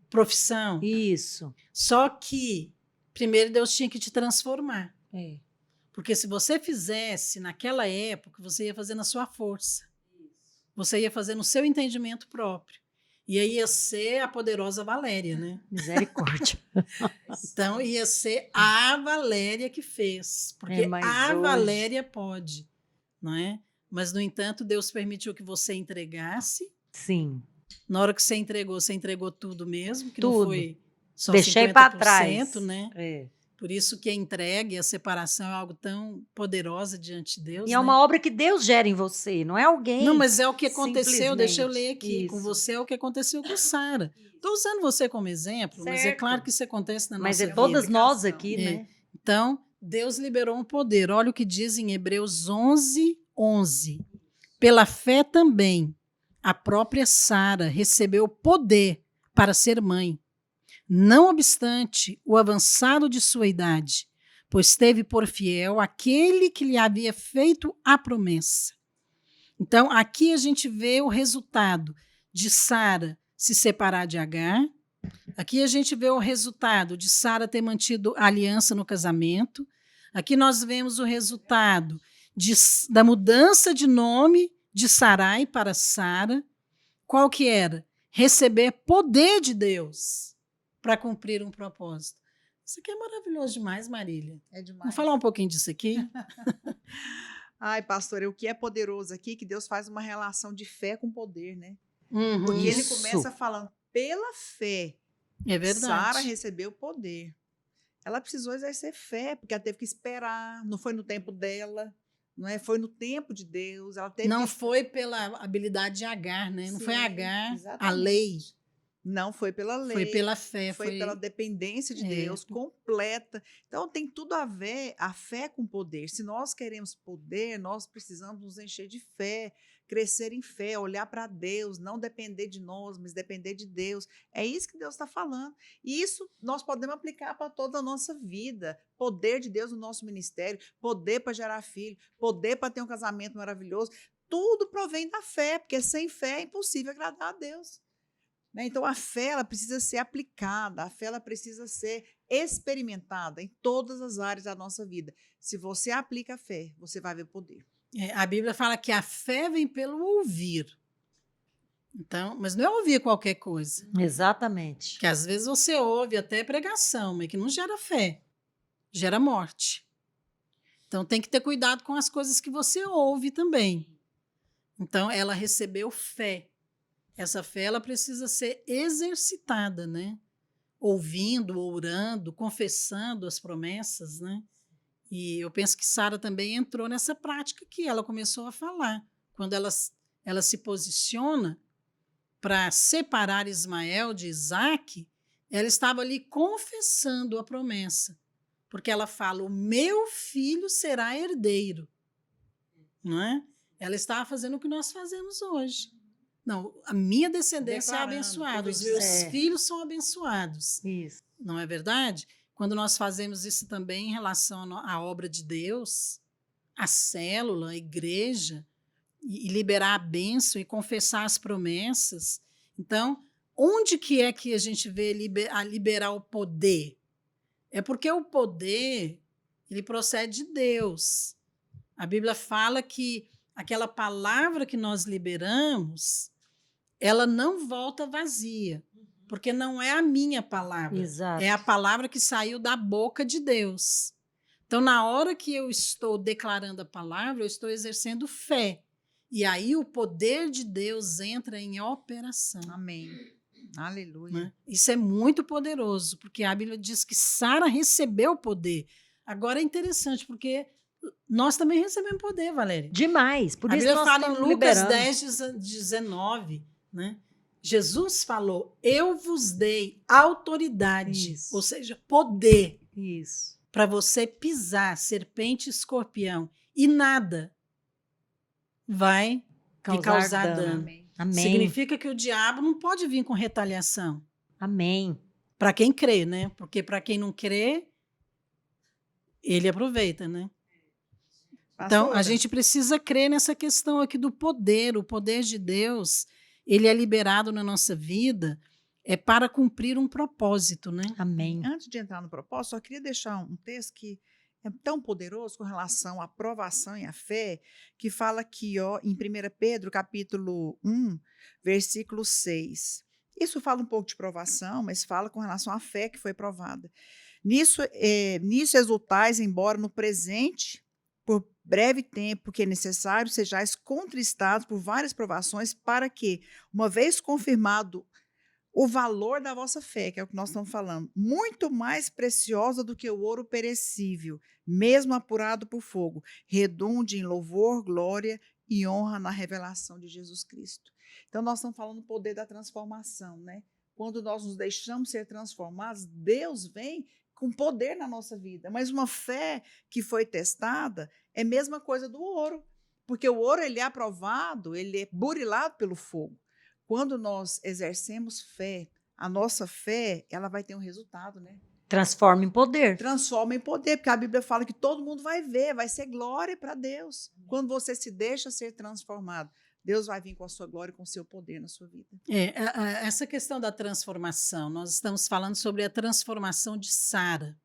profissão. Isso. Só que, primeiro, Deus tinha que te transformar. É. Porque se você fizesse naquela época, você ia fazer na sua força. Você ia fazer no seu entendimento próprio. E aí ia ser a poderosa Valéria, né? Misericórdia. Então ia ser a Valéria que fez. Porque a hoje... Valéria pode, não é? Mas, no entanto, Deus permitiu que você entregasse. Sim. Na hora que você entregou tudo mesmo, que tudo. Não foi só Deixei 50%, para trás, né? É. Por isso que a entrega e a separação é algo tão poderosa diante de Deus. E é uma obra que Deus gera em você, não é alguém. Não, mas é o que aconteceu, deixa eu ler aqui. Isso. Com você é o que aconteceu com Sara. Estou usando você como exemplo, certo. Mas é claro que isso acontece na nossa vida. Mas é todas nós aqui, né? Então, Deus liberou um poder. Olha o que diz em Hebreus 11:11. Pela fé também, a própria Sara recebeu poder para ser mãe, não obstante o avançado de sua idade, pois teve por fiel aquele que lhe havia feito a promessa. Então, aqui a gente vê o resultado de Sara se separar de Agar. Aqui a gente vê o resultado de Sara ter mantido a aliança no casamento. Aqui nós vemos o resultado da mudança de nome de Sarai para Sara. Qual que era? Receber poder de Deus para cumprir um propósito. Isso aqui é maravilhoso demais, Marília. É demais. Vamos falar um pouquinho disso aqui? Ai, pastora, o que é poderoso aqui é que Deus faz uma relação de fé com poder, né? Uhum. Porque ele começa falando, pela fé, é verdade. Sara recebeu poder. Ela precisou exercer fé, porque ela teve que esperar, não foi no tempo dela, não é? Foi no tempo de Deus. Ela teve não foi pela habilidade de Agar, né? Não Sim, foi Agar, exatamente. a lei. Não foi pela lei. Foi pela fé. Foi pela dependência de Deus completa. Então, tem tudo a ver a fé com poder. Se nós queremos poder, nós precisamos nos encher de fé, crescer em fé, olhar para Deus, não depender de nós, mas depender de Deus. É isso que Deus está falando. E isso nós podemos aplicar para toda a nossa vida. Poder de Deus no nosso ministério, poder para gerar filho, poder para ter um casamento maravilhoso. Tudo provém da fé, porque sem fé é impossível agradar a Deus. Então, a fé ela precisa ser aplicada, a fé ela precisa ser experimentada em todas as áreas da nossa vida. Se você aplica a fé, você vai ver poder. A Bíblia fala que a fé vem pelo ouvir. Então, mas não é ouvir qualquer coisa. Exatamente. Que às vezes você ouve até pregação, mas que não gera fé, gera morte. Então tem que ter cuidado com as coisas que você ouve também. Então ela recebeu fé. Essa fé ela precisa ser exercitada, né? Ouvindo, orando, confessando as promessas, né? E eu penso que Sara também entrou nessa prática que ela começou a falar. Quando ela se posiciona para separar Ismael de Isaque, ela estava ali confessando a promessa, porque ela fala: o meu filho será herdeiro, não é? Ela estava fazendo o que nós fazemos hoje. Não, a minha descendência é abençoada, os meus filhos são abençoados. Isso. Não é verdade? Quando nós fazemos isso também em relação à obra de Deus, a célula, a igreja, e liberar a bênção e confessar as promessas. Então, onde que é que a gente vê a liberar o poder? É porque o poder, ele procede de Deus. A Bíblia fala que aquela palavra que nós liberamos, ela não volta vazia, porque não é a minha palavra. Exato. É a palavra que saiu da boca de Deus. Então, na hora que eu estou declarando a palavra, eu estou exercendo fé. E aí o poder de Deus entra em operação. Amém. Aleluia. Né? Isso é muito poderoso, porque a Bíblia diz que Sara recebeu o poder. Agora é interessante, porque nós também recebemos poder, Valéria. Demais. Por A isso Bíblia nós fala em estamos Lucas liberando. 10:19, né? Jesus falou: eu vos dei autoridade, Isso. ou seja, poder, Isso. para você pisar serpente e escorpião, e nada vai te causar dano. Amém. Amém. Significa que o diabo não pode vir com retaliação. Amém. Para quem crê, né? Porque para quem não crê, ele aproveita, né? Então, a Pastora, gente precisa crer nessa questão aqui do poder. O poder de Deus, ele é liberado na nossa vida para cumprir um propósito, né? Amém. antes de entrar no propósito, só queria deixar um texto que é tão poderoso com relação à provação e à fé, que fala aqui, ó, em 1 Pedro, capítulo 1, versículo 6. Isso fala um pouco de provação, mas fala com relação à fé que foi provada. Nisso exultais, embora no presente, por breve tempo que é necessário, sejais contristados por várias provações, para que, uma vez confirmado o valor da vossa fé, que é o que nós estamos falando, muito mais preciosa do que o ouro perecível, mesmo apurado por fogo, redunde em louvor, glória e honra na revelação de Jesus Cristo. Então, nós estamos falando do poder da transformação, né? Quando nós nos deixamos ser transformados, Deus vem com poder na nossa vida. Mas uma fé que foi testada é a mesma coisa do ouro, porque o ouro ele é aprovado, ele é burilado pelo fogo. Quando nós exercemos fé, a nossa fé, ela vai ter um resultado, né? Transforma em poder. Transforma em poder, porque a Bíblia fala que todo mundo vai ver, vai ser glória para Deus. Quando você se deixa ser transformado, Deus vai vir com a sua glória e com o seu poder na sua vida. Essa questão da transformação, nós estamos falando sobre a transformação de Sara.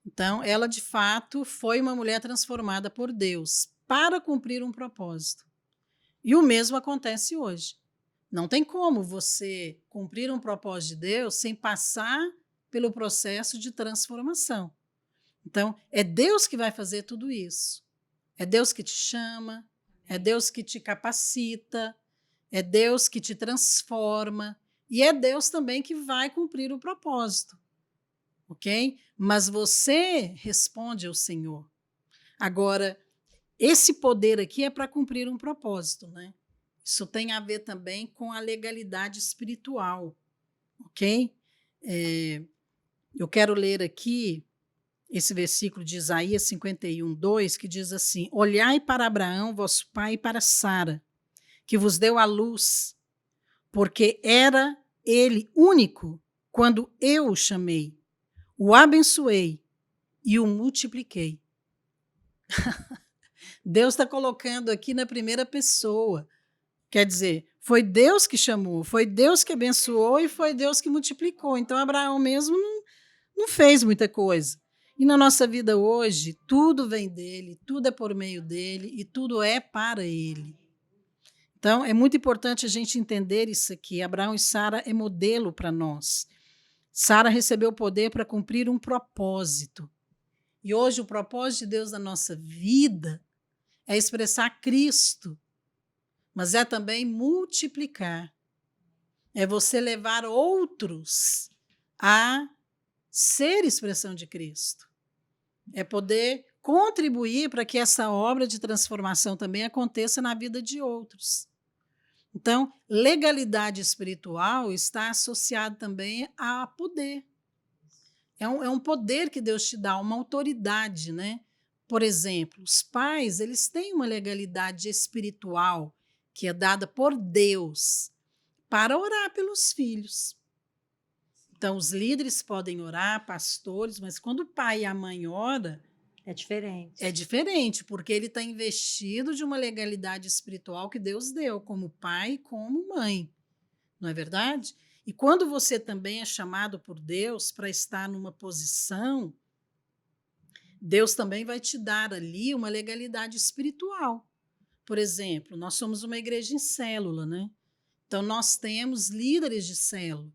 Então, ela, de fato, foi uma mulher transformada por Deus para cumprir um propósito. E o mesmo acontece hoje. Não tem como você cumprir um propósito de Deus sem passar pelo processo de transformação. Então, é Deus que vai fazer tudo isso. É Deus que te chama, é Deus que te capacita, é Deus que te transforma e é Deus também que vai cumprir o propósito. Ok? Mas você responde ao Senhor. Agora, esse poder aqui é para cumprir um propósito, né? Isso tem a ver também com a legalidade espiritual, ok? Eu quero ler aqui esse versículo de Isaías 51:2, que diz assim: olhai para Abraão, vosso pai, e para Sara, que vos deu a luz, porque era ele único quando eu o chamei, o abençoei e o multipliquei. Deus está colocando aqui na primeira pessoa. Quer dizer, foi Deus que chamou, foi Deus que abençoou e foi Deus que multiplicou. Então, Abraão mesmo não fez muita coisa. E na nossa vida hoje, tudo vem dele, tudo é por meio dele e tudo é para ele. Então, é muito importante a gente entender isso aqui. Abraão e Sara é modelo para nós. Sara recebeu o poder para cumprir um propósito. E hoje o propósito de Deus na nossa vida é expressar Cristo, mas é também multiplicar. É você levar outros a ser expressão de Cristo. É poder contribuir para que essa obra de transformação também aconteça na vida de outros. Então, legalidade espiritual está associada também a poder. É um poder que Deus te dá, uma autoridade, né? Por exemplo, os pais, eles têm uma legalidade espiritual que é dada por Deus para orar pelos filhos. Então, os líderes podem orar, pastores, mas quando o pai e a mãe oram, É diferente. porque ele está investido de uma legalidade espiritual que Deus deu, como pai e como mãe. Não é verdade? E quando você também é chamado por Deus para estar numa posição, Deus também vai te dar ali uma legalidade espiritual. Por exemplo, nós somos uma igreja em célula, né? Então, nós temos líderes de célula.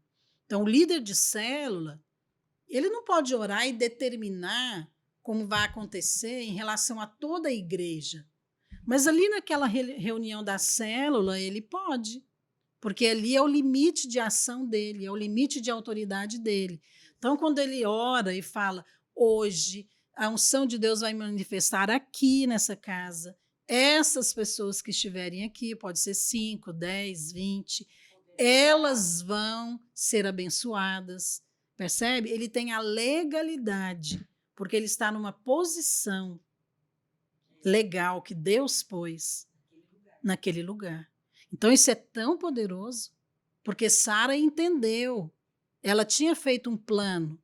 Então, o líder de célula, ele não pode orar e determinar como vai acontecer em relação a toda a igreja. Mas ali naquela reunião da célula, ele pode, porque ali é o limite de ação dele, é o limite de autoridade dele. Então, quando ele ora e fala, hoje a unção de Deus vai manifestar aqui nessa casa, essas pessoas que estiverem aqui, pode ser 5, 10, 20, elas vão ser abençoadas. Percebe? Ele tem a legalidade, porque ele está numa posição legal que Deus pôs naquele lugar. Então, isso é tão poderoso, porque Sara entendeu. Ela tinha feito um plano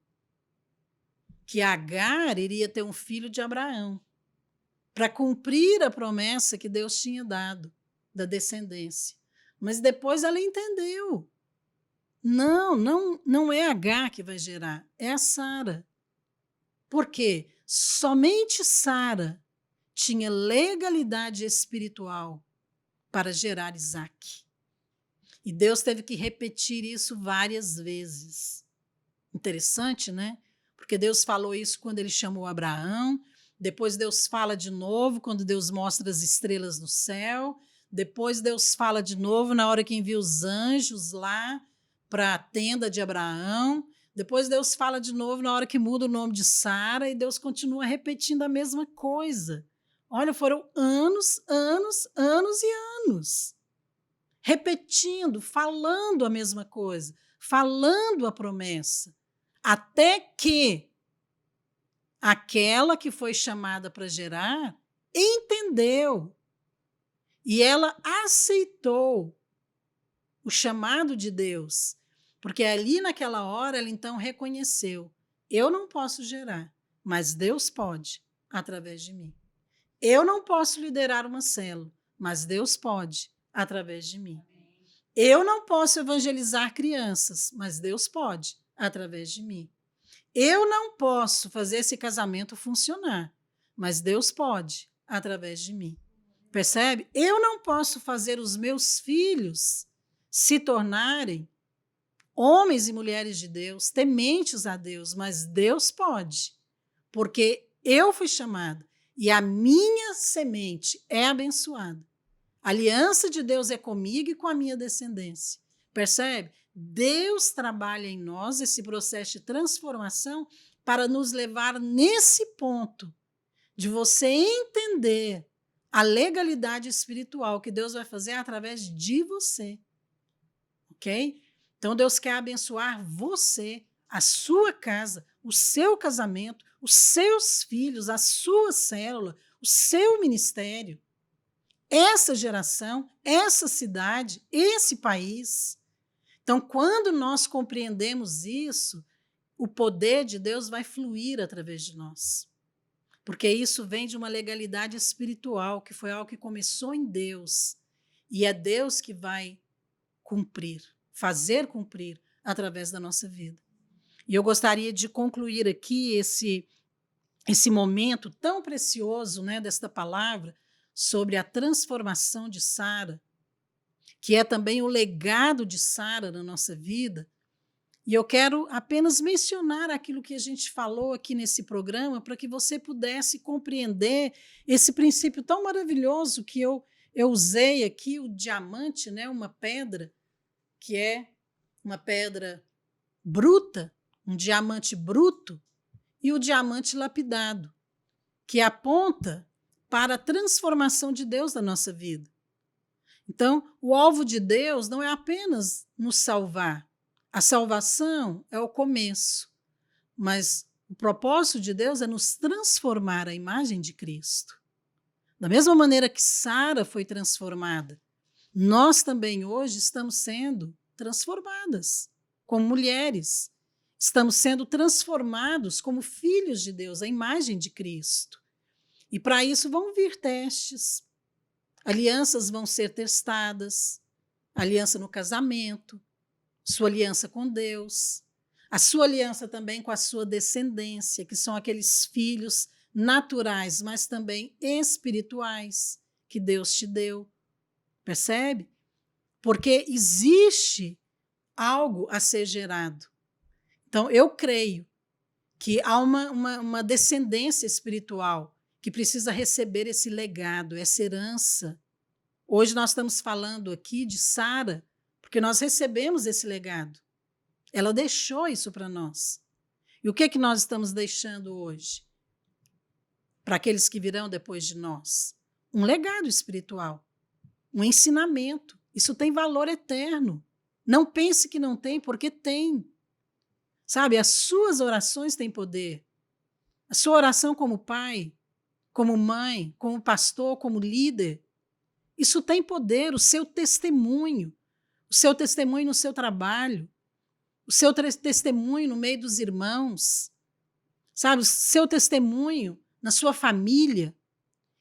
que Agar iria ter um filho de Abraão, para cumprir a promessa que Deus tinha dado da descendência. Mas depois ela entendeu. Não é Agar que vai gerar, é a Sara. Por quê? Somente Sara tinha legalidade espiritual para gerar Isaque. E Deus teve que repetir isso várias vezes. Interessante, né? Porque Deus falou isso quando ele chamou Abraão, depois Deus fala de novo quando Deus mostra as estrelas no céu, depois Deus fala de novo na hora que envia os anjos lá para a tenda de Abraão, depois Deus fala de novo na hora que muda o nome de Sara e Deus continua repetindo a mesma coisa. Olha, foram anos, anos, anos e anos. Repetindo, falando a mesma coisa, falando a promessa, até que aquela que foi chamada para gerar entendeu e ela aceitou o chamado de Deus, porque ali naquela hora ela então reconheceu: eu não posso gerar, mas Deus pode através de mim. Eu não posso liderar uma célula, mas Deus pode através de mim. Eu não posso evangelizar crianças, mas Deus pode através de mim. Eu não posso fazer esse casamento funcionar, mas Deus pode através de mim. Percebe? Eu não posso fazer os meus filhos se tornarem homens e mulheres de Deus, tementes a Deus, mas Deus pode, porque eu fui chamada e a minha semente é abençoada. A aliança de Deus é comigo e com a minha descendência. Percebe? Deus trabalha em nós esse processo de transformação para nos levar nesse ponto de você entender a legalidade espiritual que Deus vai fazer através de você. Ok? Então, Deus quer abençoar você, a sua casa, o seu casamento, os seus filhos, a sua célula, o seu ministério, essa geração, essa cidade, esse país. Então, quando nós compreendemos isso, o poder de Deus vai fluir através de nós. Porque isso vem de uma legalidade espiritual, que foi algo que começou em Deus. E é Deus que vai cumprir, fazer cumprir através da nossa vida. E eu gostaria de concluir aqui esse momento tão precioso, né, desta palavra sobre a transformação de Sara, que é também o legado de Sara na nossa vida. E eu quero apenas mencionar aquilo que a gente falou aqui nesse programa para que você pudesse compreender esse princípio tão maravilhoso que eu usei aqui, o diamante, né, uma pedra que é uma pedra bruta, um diamante bruto, e o diamante lapidado, que aponta para a transformação de Deus na nossa vida. Então, o alvo de Deus não é apenas nos salvar. A salvação é o começo, mas o propósito de Deus é nos transformar à imagem de Cristo. Da mesma maneira que Sara foi transformada, nós também hoje estamos sendo transformadas como mulheres. Estamos sendo transformados como filhos de Deus, à imagem de Cristo. E para isso vão vir testes, alianças vão ser testadas, aliança no casamento, sua aliança com Deus, a sua aliança também com a sua descendência, que são aqueles filhos naturais, mas também espirituais que Deus te deu. Percebe? Porque existe algo a ser gerado. Então, eu creio que há uma descendência espiritual que precisa receber esse legado, essa herança. Hoje nós estamos falando aqui de Sara, porque nós recebemos esse legado. Ela deixou isso para nós. E o que é que nós estamos deixando hoje? Para aqueles que virão depois de nós? Um legado espiritual, um ensinamento. Isso tem valor eterno. Não pense que não tem, porque tem. Sabe, as suas orações têm poder. A sua oração como pai, como mãe, como pastor, como líder, isso tem poder. O seu testemunho no seu trabalho, o seu testemunho no meio dos irmãos, sabe, o seu testemunho na sua família,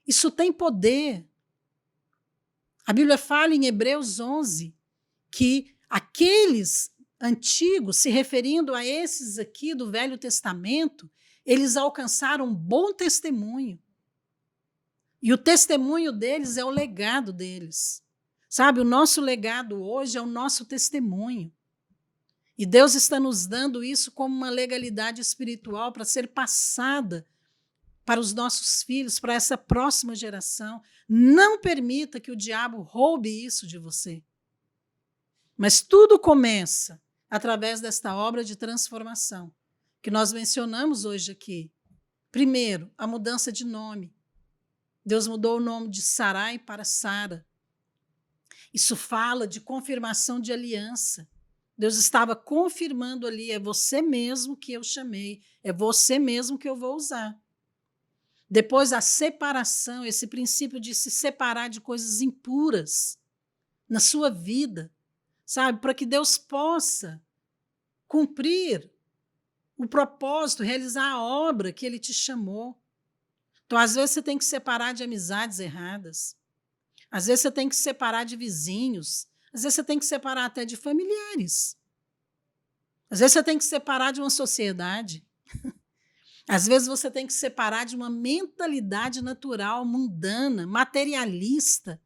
isso tem poder. A Bíblia fala em Hebreus 11 que aqueles antigos, se referindo a esses aqui do Velho Testamento, eles alcançaram um bom testemunho. E o testemunho deles é o legado deles. Sabe, o nosso legado hoje é o nosso testemunho. E Deus está nos dando isso como uma legalidade espiritual para ser passada para os nossos filhos, para essa próxima geração. Não permita que o diabo roube isso de você. Mas tudo começa através desta obra de transformação que nós mencionamos hoje aqui. Primeiro, a mudança de nome. Deus mudou o nome de Sarai para Sara. Isso fala de confirmação de aliança. Deus estava confirmando ali, é você mesmo que eu chamei, é você mesmo que eu vou usar. Depois, a separação, esse princípio de se separar de coisas impuras na sua vida, sabe? Para que Deus possa cumprir o propósito, realizar a obra que Ele te chamou. Então, às vezes, você tem que separar de amizades erradas. Às vezes, você tem que separar de vizinhos. Às vezes, você tem que separar até de familiares. Às vezes, você tem que separar de uma sociedade. Às vezes, você tem que separar de uma mentalidade natural, mundana, materialista.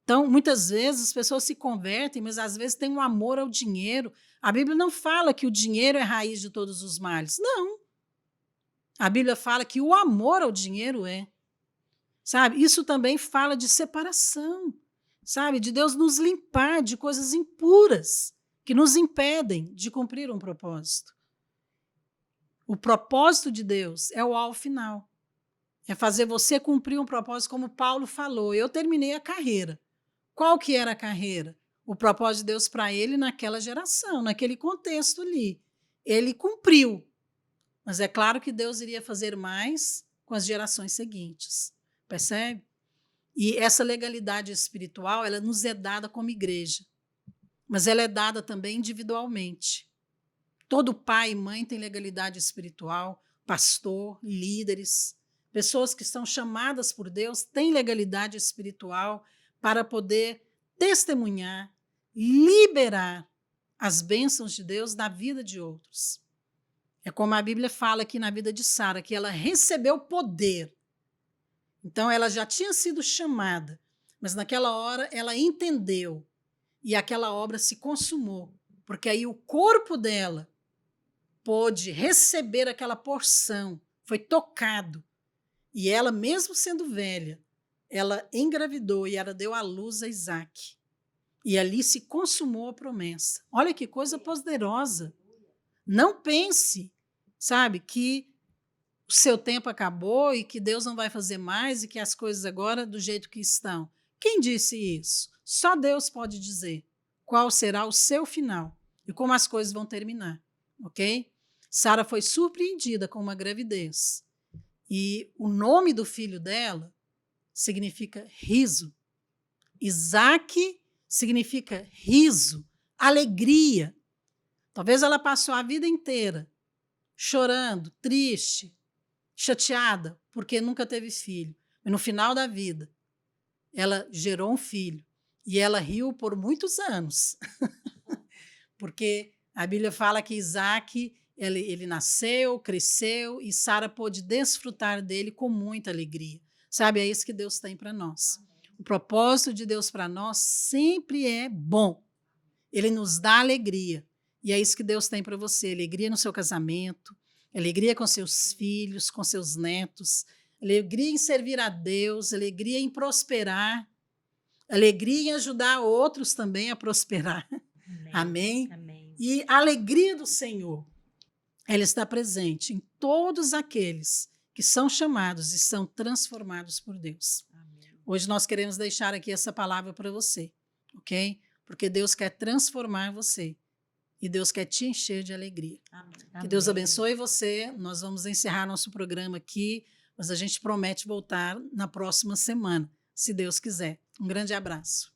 Então, muitas vezes as pessoas se convertem, mas às vezes tem um amor ao dinheiro. A Bíblia não fala que o dinheiro é a raiz de todos os males. Não. A Bíblia fala que o amor ao dinheiro é. Sabe? Isso também fala de separação. Sabe? De Deus nos limpar de coisas impuras que nos impedem de cumprir um propósito. O propósito de Deus é o alvo final. É fazer você cumprir um propósito, como Paulo falou. Eu terminei a carreira. Qual que era a carreira? O propósito de Deus para ele naquela geração, naquele contexto ali. Ele cumpriu. Mas é claro que Deus iria fazer mais com as gerações seguintes. Percebe? E essa legalidade espiritual, ela nos é dada como igreja. Mas ela é dada também individualmente. Todo pai e mãe tem legalidade espiritual, pastor, líderes, pessoas que são chamadas por Deus têm legalidade espiritual para poder testemunhar, liberar as bênçãos de Deus na vida de outros. É como a Bíblia fala aqui na vida de Sara, que ela recebeu poder. Então, ela já tinha sido chamada, mas naquela hora ela entendeu e aquela obra se consumou, porque aí o corpo dela pôde receber aquela porção, foi tocado. E ela, mesmo sendo velha, ela engravidou e ela deu à luz a Isaac. E ali se consumou a promessa. Olha que coisa poderosa. Não pense, sabe, que o seu tempo acabou e que Deus não vai fazer mais e que as coisas agora do jeito que estão. Quem disse isso? Só Deus pode dizer qual será o seu final e como as coisas vão terminar, ok? Sara foi surpreendida com uma gravidez e o nome do filho dela significa riso. Isaac significa riso, alegria. Talvez ela passou a vida inteira chorando, triste, chateada, porque nunca teve filho. Mas no final da vida, ela gerou um filho e ela riu por muitos anos. Porque a Bíblia fala que Isaac, ele nasceu, cresceu e Sara pôde desfrutar dele com muita alegria. Sabe, é isso que Deus tem para nós. O propósito de Deus para nós sempre é bom. Ele nos dá alegria. E é isso que Deus tem para você, alegria no seu casamento, alegria com seus filhos, com seus netos, alegria em servir a Deus, alegria em prosperar, alegria em ajudar outros também a prosperar. Amém? Amém. E a alegria do Senhor, ela está presente em todos aqueles que são chamados e são transformados por Deus. Amém. Hoje nós queremos deixar aqui essa palavra para você, ok? Porque Deus quer transformar você. E Deus quer te encher de alegria. Amém. Que Deus abençoe você. Nós vamos encerrar nosso programa aqui, mas a gente promete voltar na próxima semana, se Deus quiser. Um grande abraço.